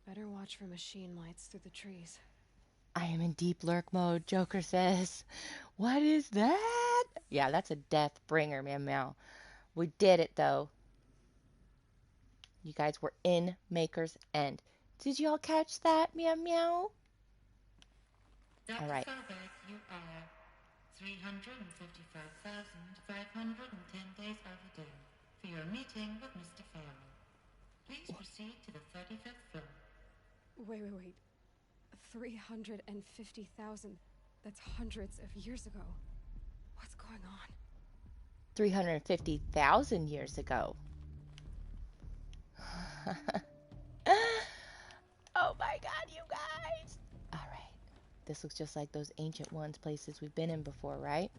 Better watch for machine lights through the trees. I am in deep lurk mode, Joker says. What is that? Yeah, that's a death bringer, meow meow. We did it, though. You guys were in Maker's End. Did y'all catch that, meow meow? Dr. All right. Sobek, you are 355,510 days overdue for your meeting with Mr. Fairman. Please proceed to the 35th floor. Wait. 350,000. That's hundreds of years ago. What's going on? 350,000 years ago. Oh my god, you guys! Alright. This looks just like those Ancient Ones places we've been in before, right?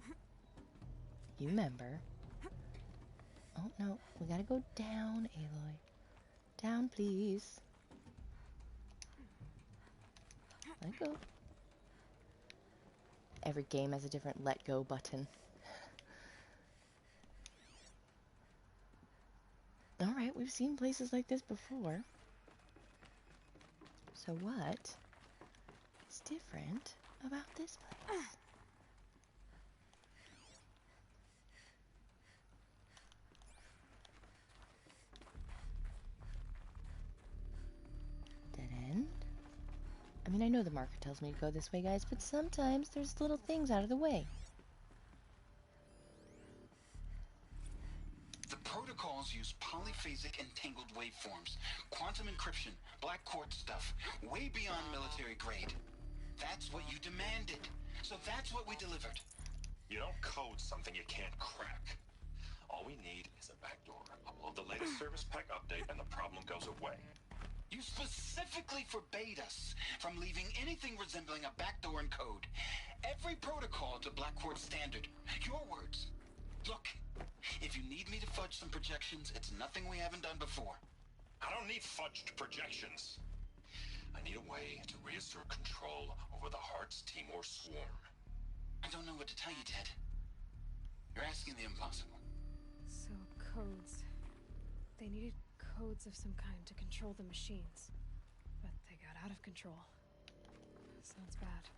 You remember. Oh no, we gotta go down, Aloy. Down, please. Let go. Every game has a different let go button. Alright, we've seen places like this before. So what is different about this place? Dead end? I mean, I know the marker tells me to go this way, guys, but sometimes there's little things out of the way. The protocols use polyphasic entangled waveforms, quantum encryption, black quartz stuff, way beyond military grade. That's what you demanded, so that's what we delivered. You don't code something you can't crack. All we need is a backdoor. Upload the latest service pack update and the problem goes away. You specifically forbade us from leaving anything resembling a backdoor in code. Every protocol to Black Quartz standard. Your words. Look, if you need me to fudge some projections, it's nothing we haven't done before. I don't need fudged projections. I need a way to reassert control over the Hearts Timor swarm. I don't know what to tell you, Ted. You're asking the impossible. So, codes. They needed codes of some kind to control the machines. But they got out of control. Sounds bad.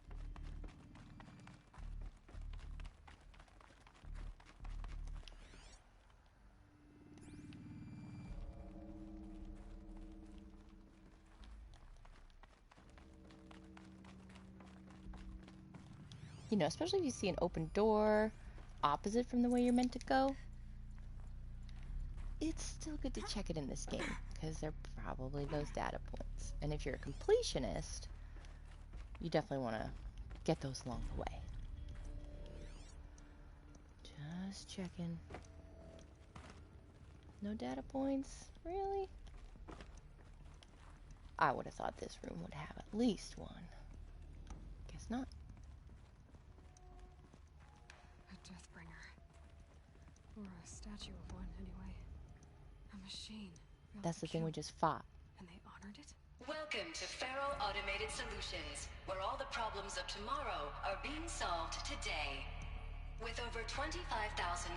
You know, especially if you see an open door opposite from the way you're meant to go, it's still good to check it in this game, because they're probably those data points. And if you're a completionist, you definitely want to get those along the way. Just checking. No data points? Really? I would have thought this room would have at least one. Guess not. Or a statue of one, anyway. A machine. That's the thing we just fought. And they honored it? Welcome to Faro Automated Solutions, where all the problems of tomorrow are being solved today. With over 25,000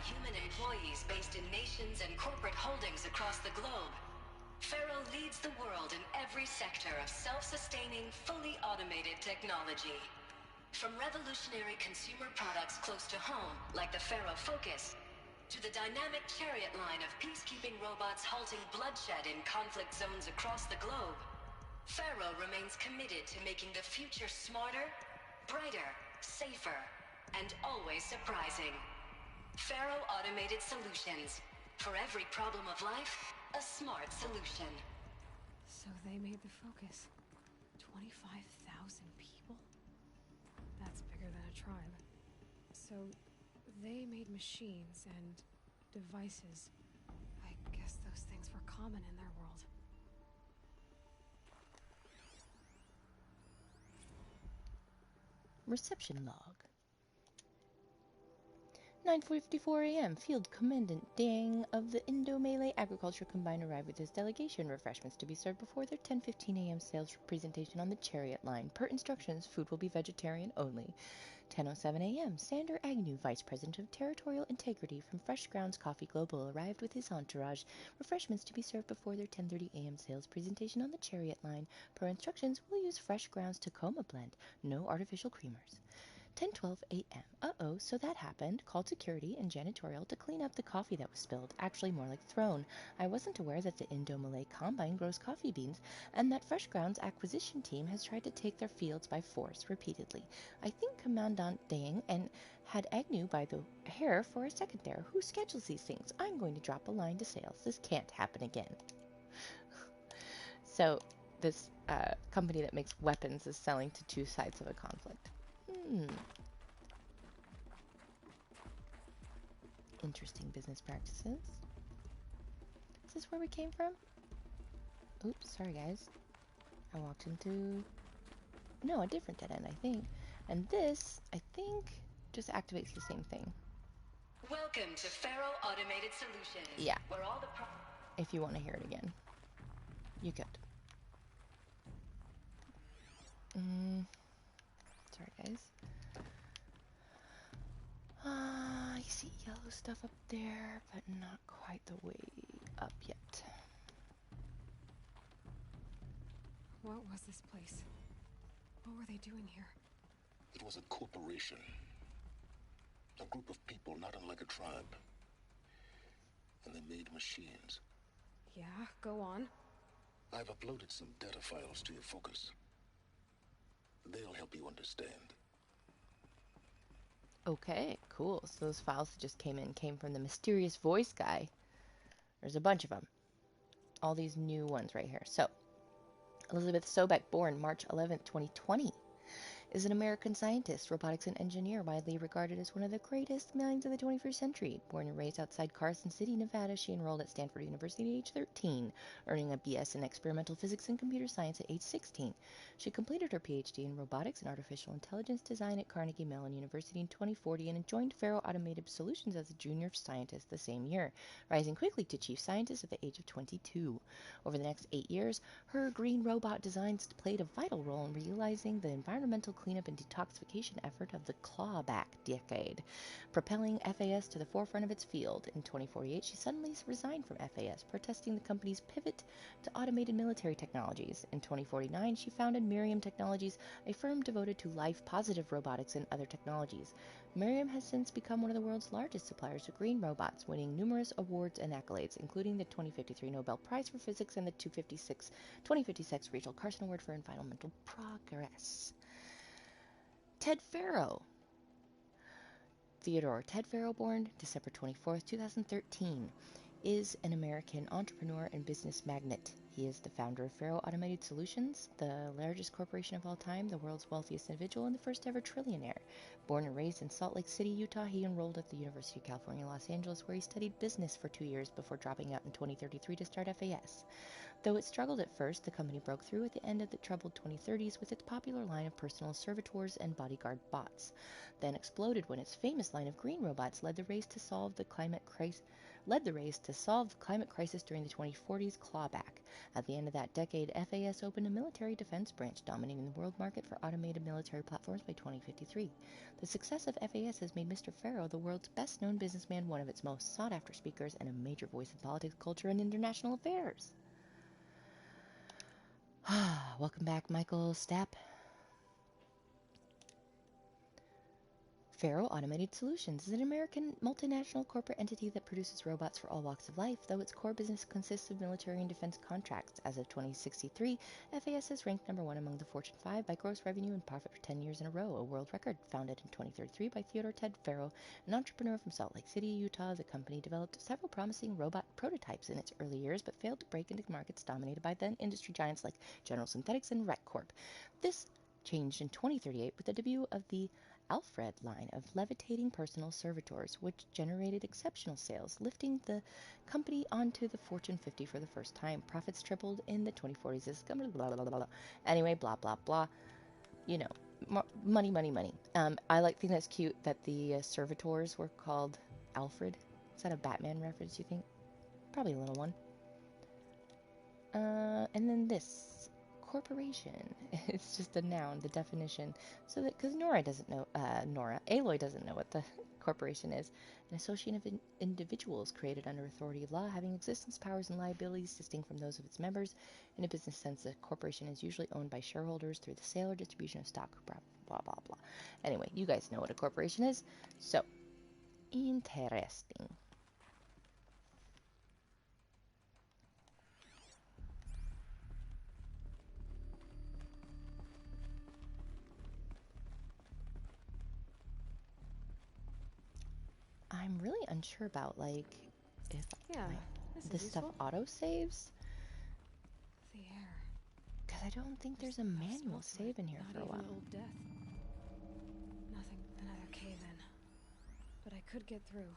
human employees based in nations and corporate holdings across the globe, Faro leads the world in every sector of self-sustaining, fully automated technology. From revolutionary consumer products close to home, like the Faro Focus, to the dynamic chariot line of peacekeeping robots halting bloodshed in conflict zones across the globe, Faro remains committed to making the future smarter, brighter, safer, and always surprising. Faro Automated Solutions. For every problem of life, a smart solution. So they made the Focus. 25,000 people? That's bigger than a tribe. So they made machines and devices. I guess those things were common in their world. Reception log. 9:54 a.m. Field Commandant Dang of the Indo-Malay Agriculture Combine arrived with his delegation. Refreshments to be served before their 10:15 a.m. sales presentation on the Chariot line. Per instructions, food will be vegetarian only. 10:07 a.m. Sander Agnew, Vice President of Territorial Integrity from Fresh Grounds Coffee Global, arrived with his entourage. Refreshments to be served before their 10:30 a.m. sales presentation on the Chariot line. Per instructions, we'll use Fresh Grounds Tacoma blend. No artificial creamers. 10:12 a.m. Uh-oh, so that happened. Called security and janitorial to clean up the coffee that was spilled. Actually, more like thrown. I wasn't aware that the Indo-Malay Combine grows coffee beans, and that Fresh Grounds acquisition team has tried to take their fields by force repeatedly. I think Commandant Dang and had Agnew by the hair for a second there. Who schedules these things? I'm going to drop a line to sales. This can't happen again. So, this company that makes weapons is selling to two sides of a conflict. Interesting business practices. Is this where we came from? Oops, sorry guys. I walked into... No, a different dead end, I think. And this, I think, just activates the same thing. Welcome to Faro Automated Solutions. Yeah. Where all the if you want to hear it again. You could. Sorry guys. I see yellow stuff up there, but not quite the way up yet. What was this place? What were they doing here? It was a corporation. A group of people not unlike a tribe. And they made machines. Yeah, go on. I've uploaded some data files to your Focus. They'll help you understand. Okay, cool. So those files that just came from the mysterious voice guy. There's a bunch of them. All these new ones right here. So, Elizabeth Sobeck, born March 11th, 2020, is an American scientist, robotics and engineer, widely regarded as one of the greatest minds of the 21st century. Born and raised outside Carson City, Nevada, she enrolled at Stanford University at age 13, earning a BS in experimental physics and computer science at age 16. She completed her PhD in robotics and artificial intelligence design at Carnegie Mellon University in 2040 and joined Faro Automated Solutions as a junior scientist the same year, rising quickly to chief scientist at the age of 22. Over the next 8 years, her green robot designs played a vital role in realizing the environmental cleanup and detoxification effort of the clawback decade, propelling FAS to the forefront of its field. In 2048, she suddenly resigned from FAS, protesting the company's pivot to automated military technologies. In 2049, she founded Miriam Technologies, a firm devoted to life-positive robotics and other technologies. Miriam has since become one of the world's largest suppliers of green robots, winning numerous awards and accolades, including the 2053 Nobel Prize for Physics and the 2056 Rachel Carson Award for Environmental Progress. Ted Faro. Theodore Ted Faro, born December 24th, 2013, is an American entrepreneur and business magnate. He is the founder of Faro Automated Solutions, the largest corporation of all time, the world's wealthiest individual, and the first ever trillionaire. Born and raised in Salt Lake City, Utah, he enrolled at the University of California, Los Angeles, where he studied business for 2 years before dropping out in 2033 to start FAS. Though it struggled at first, the company broke through at the end of the troubled 2030s with its popular line of personal servitors and bodyguard bots, then exploded when its famous line of green robots led the race to solve the climate crisis during the 2040s clawback. At the end of that decade, FAS opened a military defense branch, dominating the world market for automated military platforms by 2053. The success of FAS has made Mr. Faro the world's best-known businessman, one of its most sought-after speakers, and a major voice in politics, culture, and international affairs. Welcome back, Michael Stapp. Faro Automated Solutions is an American multinational corporate entity that produces robots for all walks of life, though its core business consists of military and defense contracts. As of 2063, FAS is ranked #1 among the Fortune 5 by gross revenue and profit for 10 years in a row, a world record. Founded in 2033 by Theodore Ted Faro, an entrepreneur from Salt Lake City, Utah, the company developed several promising robot prototypes in its early years, but failed to break into markets dominated by then industry giants like General Synthetics and RecCorp. This changed in 2038 with the debut of the Alfred line of levitating personal servitors, which generated exceptional sales, lifting the company onto the Fortune 50 for the first time. Profits tripled in the 2040s. Blah, blah, blah, blah. Anyway, blah, blah, blah. You know, money, money, money. I think that's cute that the servitors were called Alfred. Is that a Batman reference, you think? Probably a little one. And then this. Corporation. It's just a noun, the definition. So that, because Aloy doesn't know what the corporation is. An association of individuals created under authority of law, having existence, powers, and liabilities distinct from those of its members. In a business sense, a corporation is usually owned by shareholders through the sale or distribution of stock, blah, blah, blah, blah. Anyway, you guys know what a corporation is. So, interesting. I'm really unsure about, like, if this stuff auto-saves. The air. Because I don't think there's a manual save in here for a while. Old death. Nothing, another cave-in. But I could get through.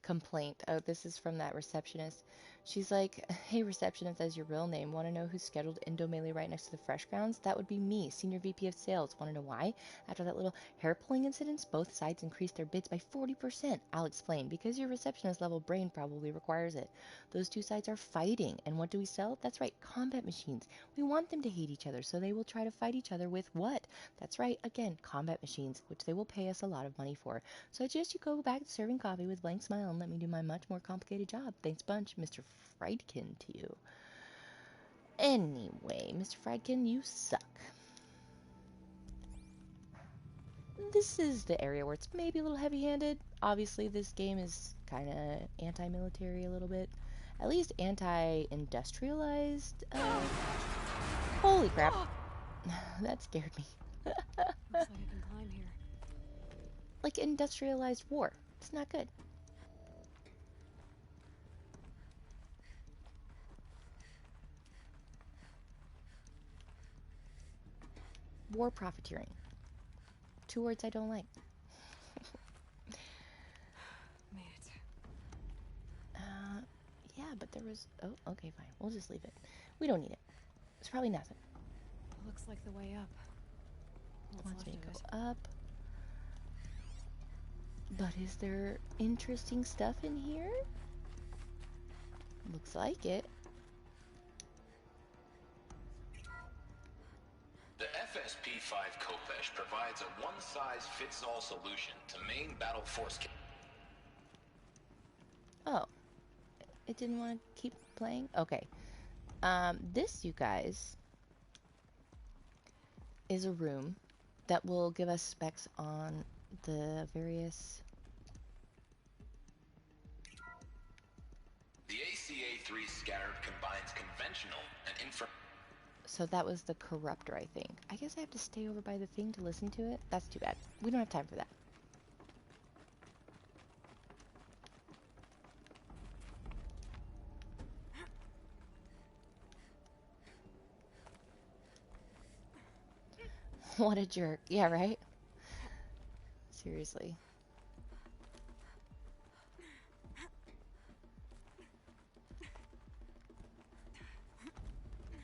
Complaint. Oh, this is from that receptionist. She's like, hey, receptionist, as your real name. Want to know who's scheduled Indo Melee right next to the Fresh Grounds? That would be me, Senior VP of Sales. Want to know why? After that little hair-pulling incident, both sides increased their bids by 40%. I'll explain. Because your receptionist-level brain probably requires it. Those two sides are fighting. And what do we sell? That's right, combat machines. We want them to hate each other, so they will try to fight each other with what? That's right, again, combat machines, which they will pay us a lot of money for. So I suggest you go back to serving coffee with a blank smile and let me do my much more complicated job. Thanks bunch, Mr. Friedkin to you. Anyway, Mr. Friedkin, you suck. This is the area where it's maybe a little heavy-handed. Obviously, this game is kind of anti-military a little bit. At least anti-industrialized. Holy crap. That scared me. Looks like I can climb here. Like industrialized war. It's not good. War profiteering. Two words I don't like. Made it. Yeah, but there was... Oh, okay, fine. We'll just leave it. We don't need it. It's probably nothing. Looks like the way up. Wants me to go up. But is there interesting stuff in here? Looks like it. The FSP-5 Khopesh provides a one-size-fits-all solution to main battle force. Oh. It didn't want to keep playing? Okay. This, you guys, is a room that will give us specs on the various... The ACA-3 Scarab combines conventional and So that was the Corruptor, I think. I guess I have to stay over by the thing to listen to it? That's too bad. We don't have time for that. What a jerk. Yeah, right? Seriously.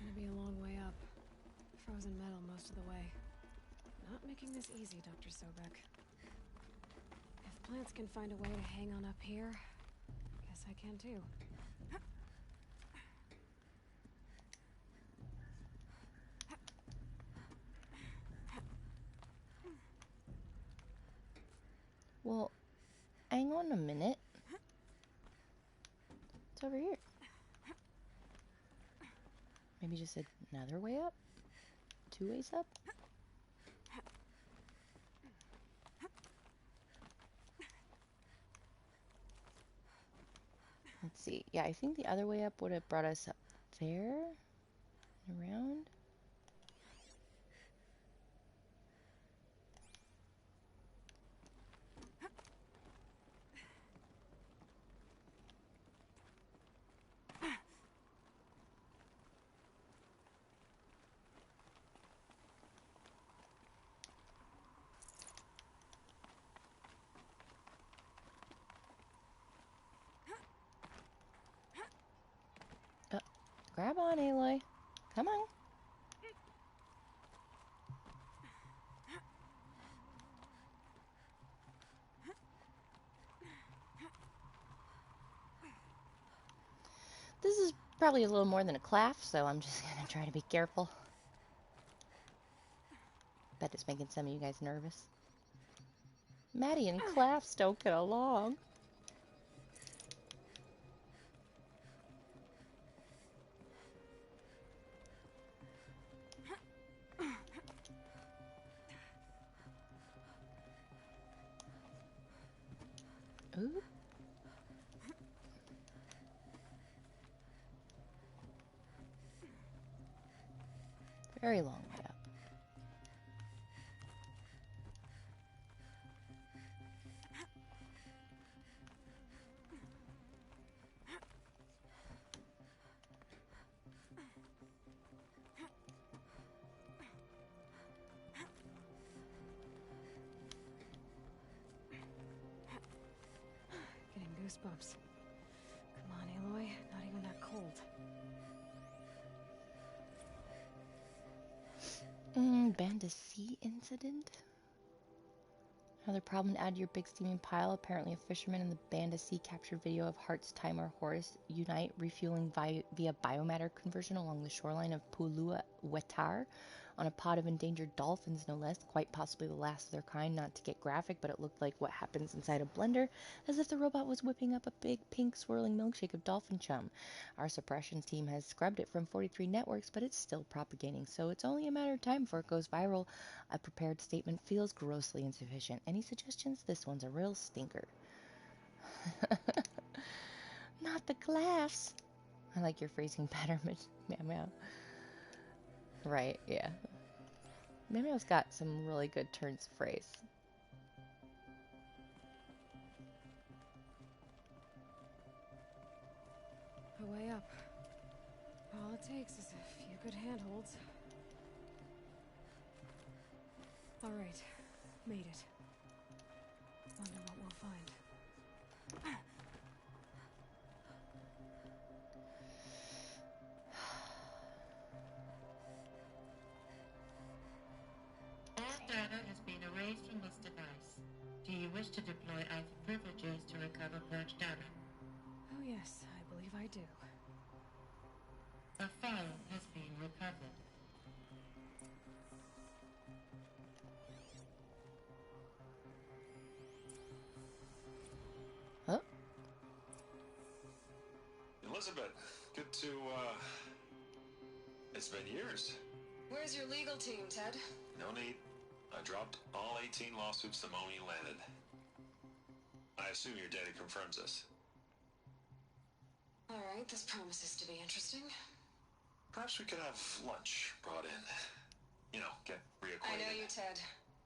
Gonna be a long way up. Frozen metal most of the way. Not making this easy, Dr. Sobek. If plants can find a way to hang on up here, guess I can too. Well, hang on a minute. It's over here. Maybe just another way up? 2 ways up? Let's see. Yeah, I think the other way up would have brought us up there and around. Grab on, Aloy. Come on. This is probably a little more than a claff, so I'm just gonna try to be careful. Bet it's making some of you guys nervous. Maddie and claffs don't get along. Ooh. Very long way up. Getting goosebumps. Come on, Aloy. Not even that cold. Banda C incident? Another problem to add to your big steaming pile. Apparently a fisherman in the Banda Sea captured video of Hart's Timer Horus Unite refueling via biomatter conversion along the shoreline of Pulua Wetar on a pod of endangered dolphins, no less. Quite possibly the last of their kind, not to get graphic, but it looked like what happens inside a blender, as if the robot was whipping up a big pink swirling milkshake of dolphin chum. Our suppression team has scrubbed it from 43 networks, but it's still propagating, so it's only a matter of time before it goes viral. A prepared statement feels grossly insufficient. Any suggestions? This one's a real stinker. Not the glass. I like your phrasing pattern, Meow Meow. Right, yeah. Meow Meow's got some really good turns of phrase. A way up. All it takes is a few good handholds. All right, made it. Wonder what we'll find. All data has been erased from this device. Do you wish to deploy Alpha privileges to recover purged data? Oh yes, I believe I do. A file has been recovered. Huh? Elizabeth, good to, It's been years. Where's your legal team, Ted? No need. I dropped all 18 lawsuits the moment you landed. I assume your daddy confirms this. All right, this promises to be interesting. Perhaps we could have lunch brought in. You know, get reacquainted. I know you, Ted.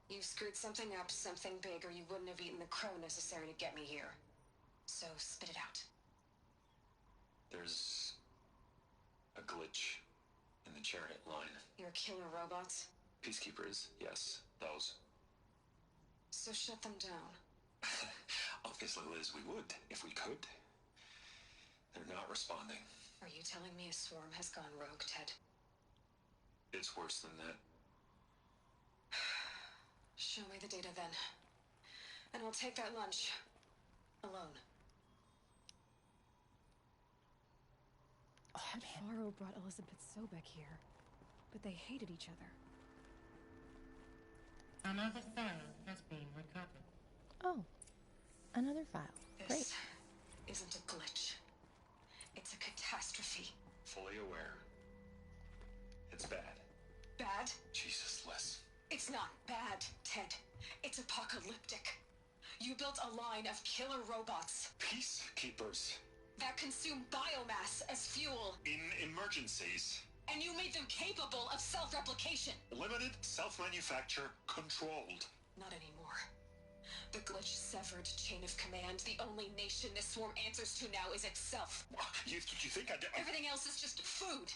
You screwed something up, something big, or you wouldn't have eaten the crow necessary to get me here. So spit it out. There's a glitch in the chariot line. Your killer robots? Peacekeepers, yes, those. So shut them down. Obviously, Liz, we would, if we could. They're not responding. Are you telling me a swarm has gone rogue, Ted? It's worse than that. Show me the data then. And I'll take that lunch. Alone. Ted Faro brought Elizabeth Sobek here, but they hated each other. Another file has been recovered. Oh, another file. Great. This isn't a glitch. It's a catastrophe. Fully aware. it's bad. Bad? Jesus, Liz. It's not bad, Ted. It's apocalyptic. You built a line of killer robots Peacekeepers. that consume biomass as fuel, In emergencies. and you made them capable of self-replication. Limited, self-manufacture, controlled. Not anymore. The glitch severed chain of command. The only nation this swarm answers to now is itself. You think I did? Everything else is just food.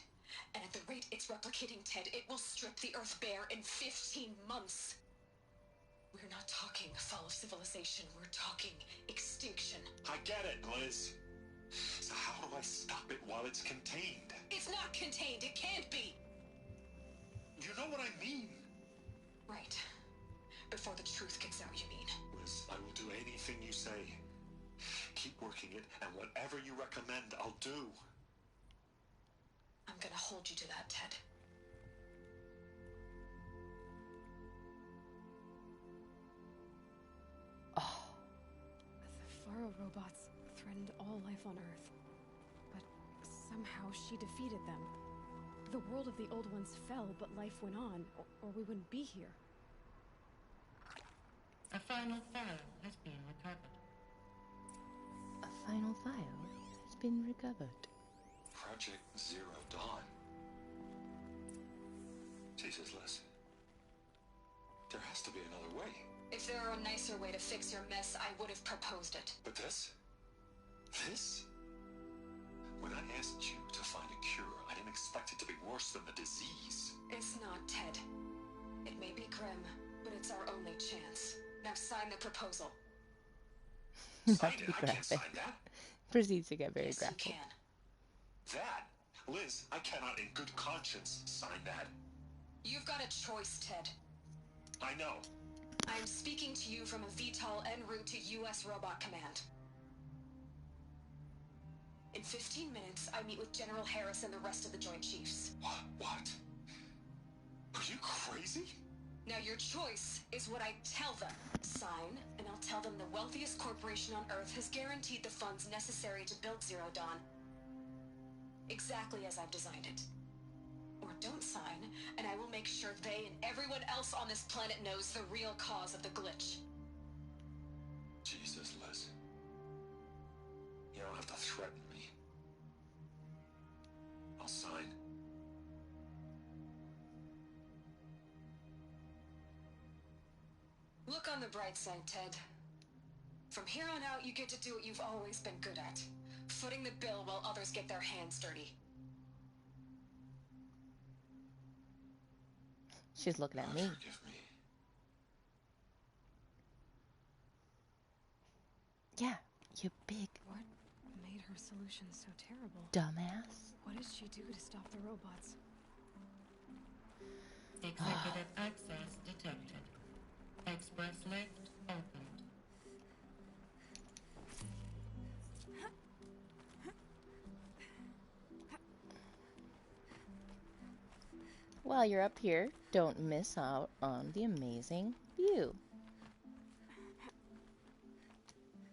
And at the rate it's replicating, Ted, it will strip the Earth bare in 15 months. We're not talking fall of civilization. We're talking extinction. I get it, Liz. So how do I stop it while it's contained? It's not contained. It can't be. You know what I mean? Right. Before the truth gets out, you mean? Liz, I will do anything you say. Keep working it, and whatever you recommend, I'll do. I'm gonna hold you to that, Ted. The Faro robots threatened all life on Earth. But somehow she defeated them. The world of the Old Ones fell, but life went on, or we wouldn't be here. A final file has been recovered. A final file has been recovered. Project Zero Dawn. Jesus, Liz. There has to be another way. If there were a nicer way to fix your mess, I would have proposed it. But this? This? When I asked you to find a cure, I didn't expect it to be worse than the disease. It's not, Ted. It may be grim, but it's our only chance. Now sign the proposal. Sign it? I can't sign that. Proceeds to get very Yes, graphic. you can. That? Liz, I cannot in good conscience sign that. You've got a choice, Ted. I know. I'm speaking to you from a VTOL en route to U.S. Robot Command. In 15 minutes, I meet with General Harris and the rest of the Joint Chiefs. What? Are you crazy? Now your choice is what I tell them. Sign, and I'll tell them the wealthiest corporation on Earth has guaranteed the funds necessary to build Zero Dawn. Exactly as I've designed it. Or don't sign, and I will make sure they and everyone else on this planet knows the real cause of the glitch. Jesus, Liz. You don't have to threaten me. I'll sign. Look on the bright side, Ted. From here on out, you get to do what you've always been good at. Footing the bill while others get their hands dirty. She's looking at me. Forgive me. Yeah, you big What made her solution so terrible? dumbass. What did she do to stop the robots? Executive access detected. Express lift opened. While you're up here, don't miss out on the amazing view.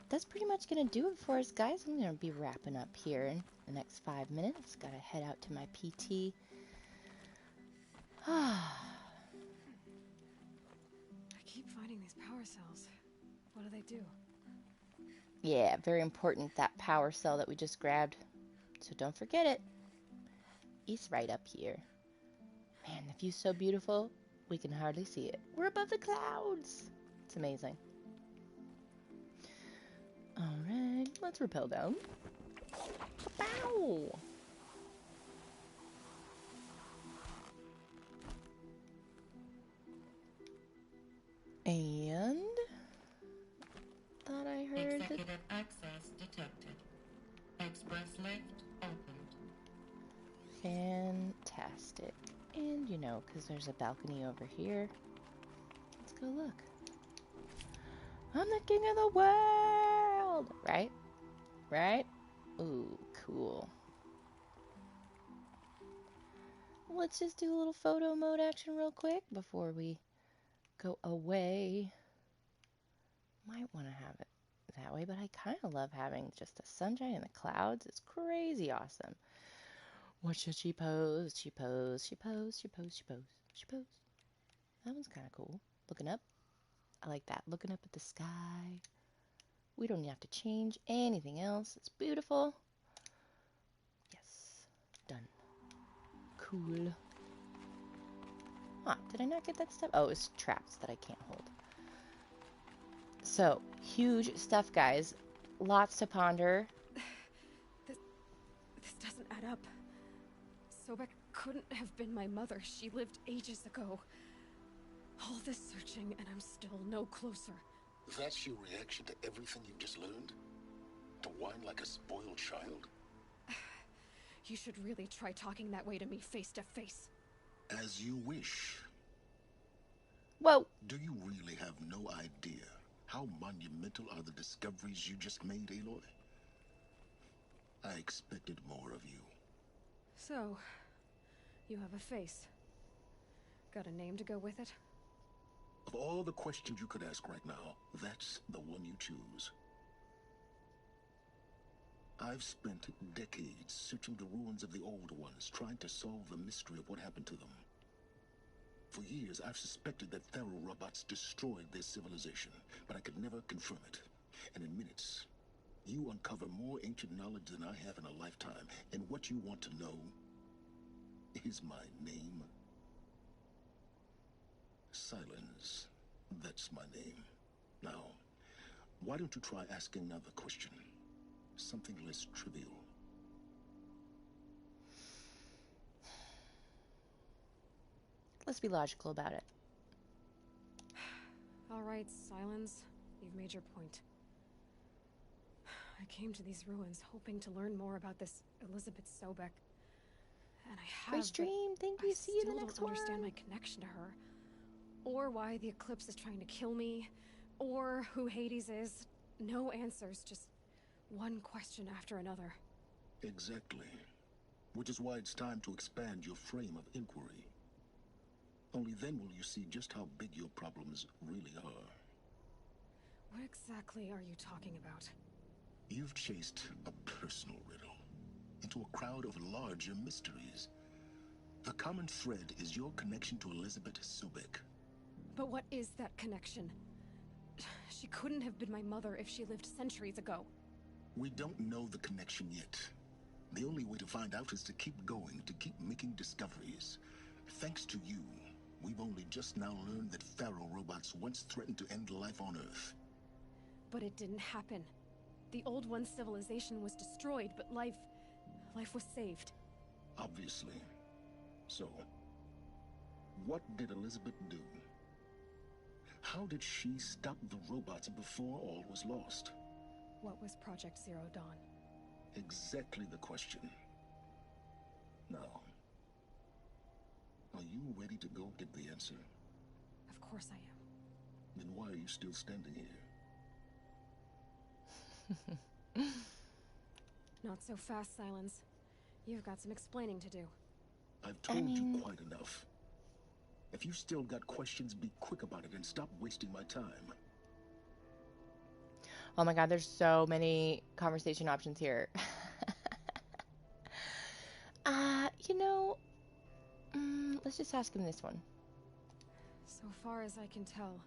That's pretty much gonna do it for us, guys. I'm gonna be wrapping up here in the next 5 minutes. Gotta head out to my PT. I keep finding these power cells. What do they do? Yeah, very important, that power cell that we just grabbed. So don't forget it. It's right up here. Man, the view's so beautiful, we can hardly see it. We're above the clouds. It's amazing. Alright, let's rappel down. Bow! And thought I heard that. Executive access detected. Express lift opened. Fantastic. And you know, because there's a balcony over here. Let's go look. I'm the king of the world! Right? Right? Ooh, cool. Let's just do a little photo mode action real quick before we go away. Might want to have it that way, but I kind of love having just the sunshine and the clouds. It's crazy awesome. What should she pose? She pose, she pose, she pose, she pose, she pose. That one's kind of cool. Looking up. I like that. Looking up at the sky. We don't have to change anything else. It's beautiful. Yes. Done. Cool. Huh, did I not get that stuff? Oh, it's traps that I can't hold. So, huge stuff, guys. Lots to ponder. This doesn't add up. Sobek couldn't have been my mother. She lived ages ago. All this searching, and I'm still no closer. That's your reaction to everything you've just learned? To whine like a spoiled child? You should really try talking that way to me face to face. As you wish. Whoa. Do you really have no idea how monumental are the discoveries you just made, Aloy? I expected more of you. So, you have a face. Got a name to go with it? Of all the questions you could ask right now, that's the one you choose. I've spent decades searching the ruins of the old ones, trying to solve the mystery of what happened to them. For years, I've suspected that Faro robots destroyed their civilization, but I could never confirm it. And in minutes, you uncover more ancient knowledge than I have in a lifetime. And what you want to know is my name. Silence. That's my name. Now, why don't you try asking another question? Something less trivial. Let's be logical about it. All right, Silence. You've made your point. I came to these ruins hoping to learn more about this Elizabeth Sobek. And I have. Great stream. Thank you. See you in the next one. I still don't understand my connection to her. Or why the Eclipse is trying to kill me. Or who Hades is. No answers, just one question after another. Exactly. Which is why it's time to expand your frame of inquiry. Only then will you see just how big your problems really are. What exactly are you talking about? You've chased a personal riddle into a crowd of larger mysteries. The common thread is your connection to Elizabeth Sobek. But what is that connection? She couldn't have been my mother if she lived centuries ago. We don't know the connection yet. The only way to find out is to keep going, to keep making discoveries. Thanks to you, we've only just now learned that Faro robots once threatened to end life on Earth. But it didn't happen. The Old One's civilization was destroyed, but life was saved. Obviously. So, what did Elizabeth do? How did she stop the robots before all was lost? What was Project Zero Dawn? Exactly the question. Now, are you ready to go get the answer? Of course I am. Then why are you still standing here? Not so fast, Silence. You've got some explaining to do. I've told you quite enough. If you still got questions, be quick about it and stop wasting my time. Oh my god, there's so many conversation options here. You know, let's just ask him this one. So far as I can tell,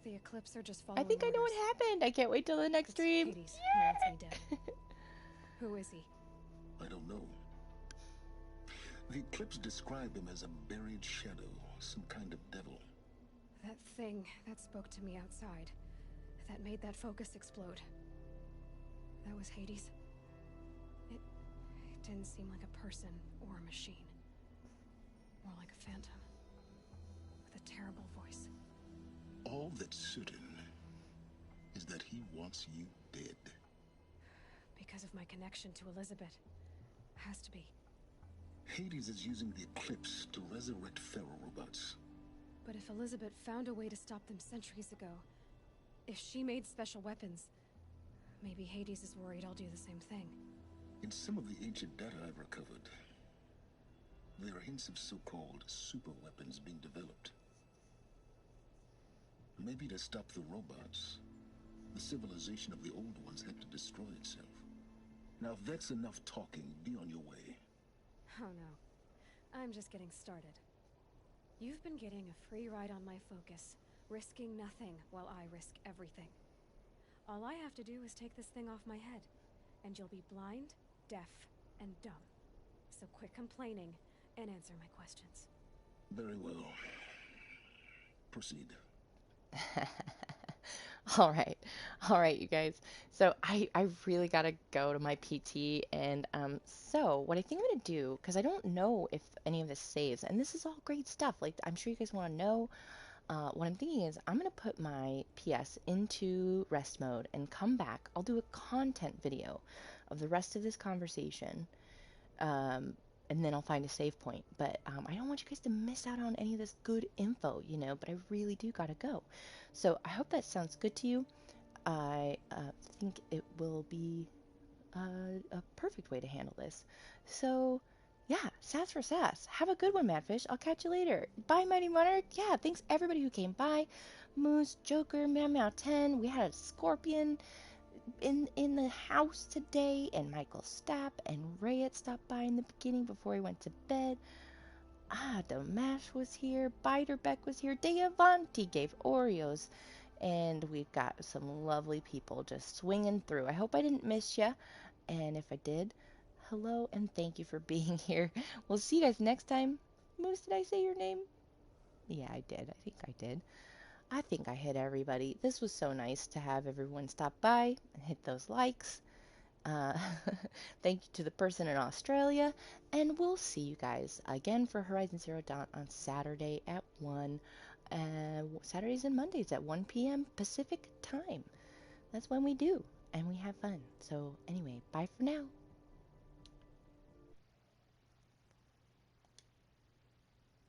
the Eclipse are just following I think I know what happened. I can't wait till the next stream. Hades. Yay! Who is he? I don't know. The Eclipse describe him as a buried shadow, some kind of devil. That thing that spoke to me outside, that made that focus explode. That was Hades. It didn't seem like a person or a machine. More like a phantom. With a terrible voice. All that's certain is that he wants you dead. Because of my connection to Elizabeth. Has to be. Hades is using the Eclipse to resurrect Faro robots. But if Elizabeth found a way to stop them centuries ago, if she made special weapons, maybe Hades is worried I'll do the same thing. In some of the ancient data I've recovered, there are hints of so-called super weapons being developed. Maybe to stop the robots, the civilization of the old ones had to destroy itself. Now if that's enough talking, be on your way. Oh no. I'm just getting started. You've been getting a free ride on my focus, risking nothing while I risk everything. All I have to do is take this thing off my head, and you'll be blind, deaf, and dumb. So quit complaining and answer my questions. Very well. Proceed. All right, you guys. So I really gotta go to my PT, and so what I think I'm gonna do, because I don't know if any of this saves, and this is all great stuff. Like, I'm sure you guys want to know. What I'm thinking is I'm gonna put my PS into rest mode and come back. I'll do a content video of the rest of this conversation, and then I'll find a save point. But I don't want you guys to miss out on any of this good info, you know. But I really do gotta go. So I hope that sounds good to you. I think it will be a perfect way to handle this. So, yeah, sass for sass. Have a good one, Madfish. I'll catch you later. Bye, Mighty Monarch. Yeah, thanks everybody who came by. Moose, Joker, Meow Meow 10. We had a Scorpion in the house today, and Michael Stapp and Rayet stopped by in the beginning before he went to bed. Damash was here, Biterbeck was here, Deavanti gave Oreos, and we've got some lovely people just swinging through. I hope I didn't miss you, and if I did, hello and thank you for being here. We'll see you guys next time. Moose, did I say your name? Yeah, I did. I think I did. I think I hit everybody. This was so nice to have everyone stop by and hit those likes. Thank you to the person in Australia, and we'll see you guys again for Horizon Zero Dawn on Saturday at 1. Saturdays and Mondays at 1 p.m. Pacific time. That's when we do, and we have fun. So anyway, bye for now.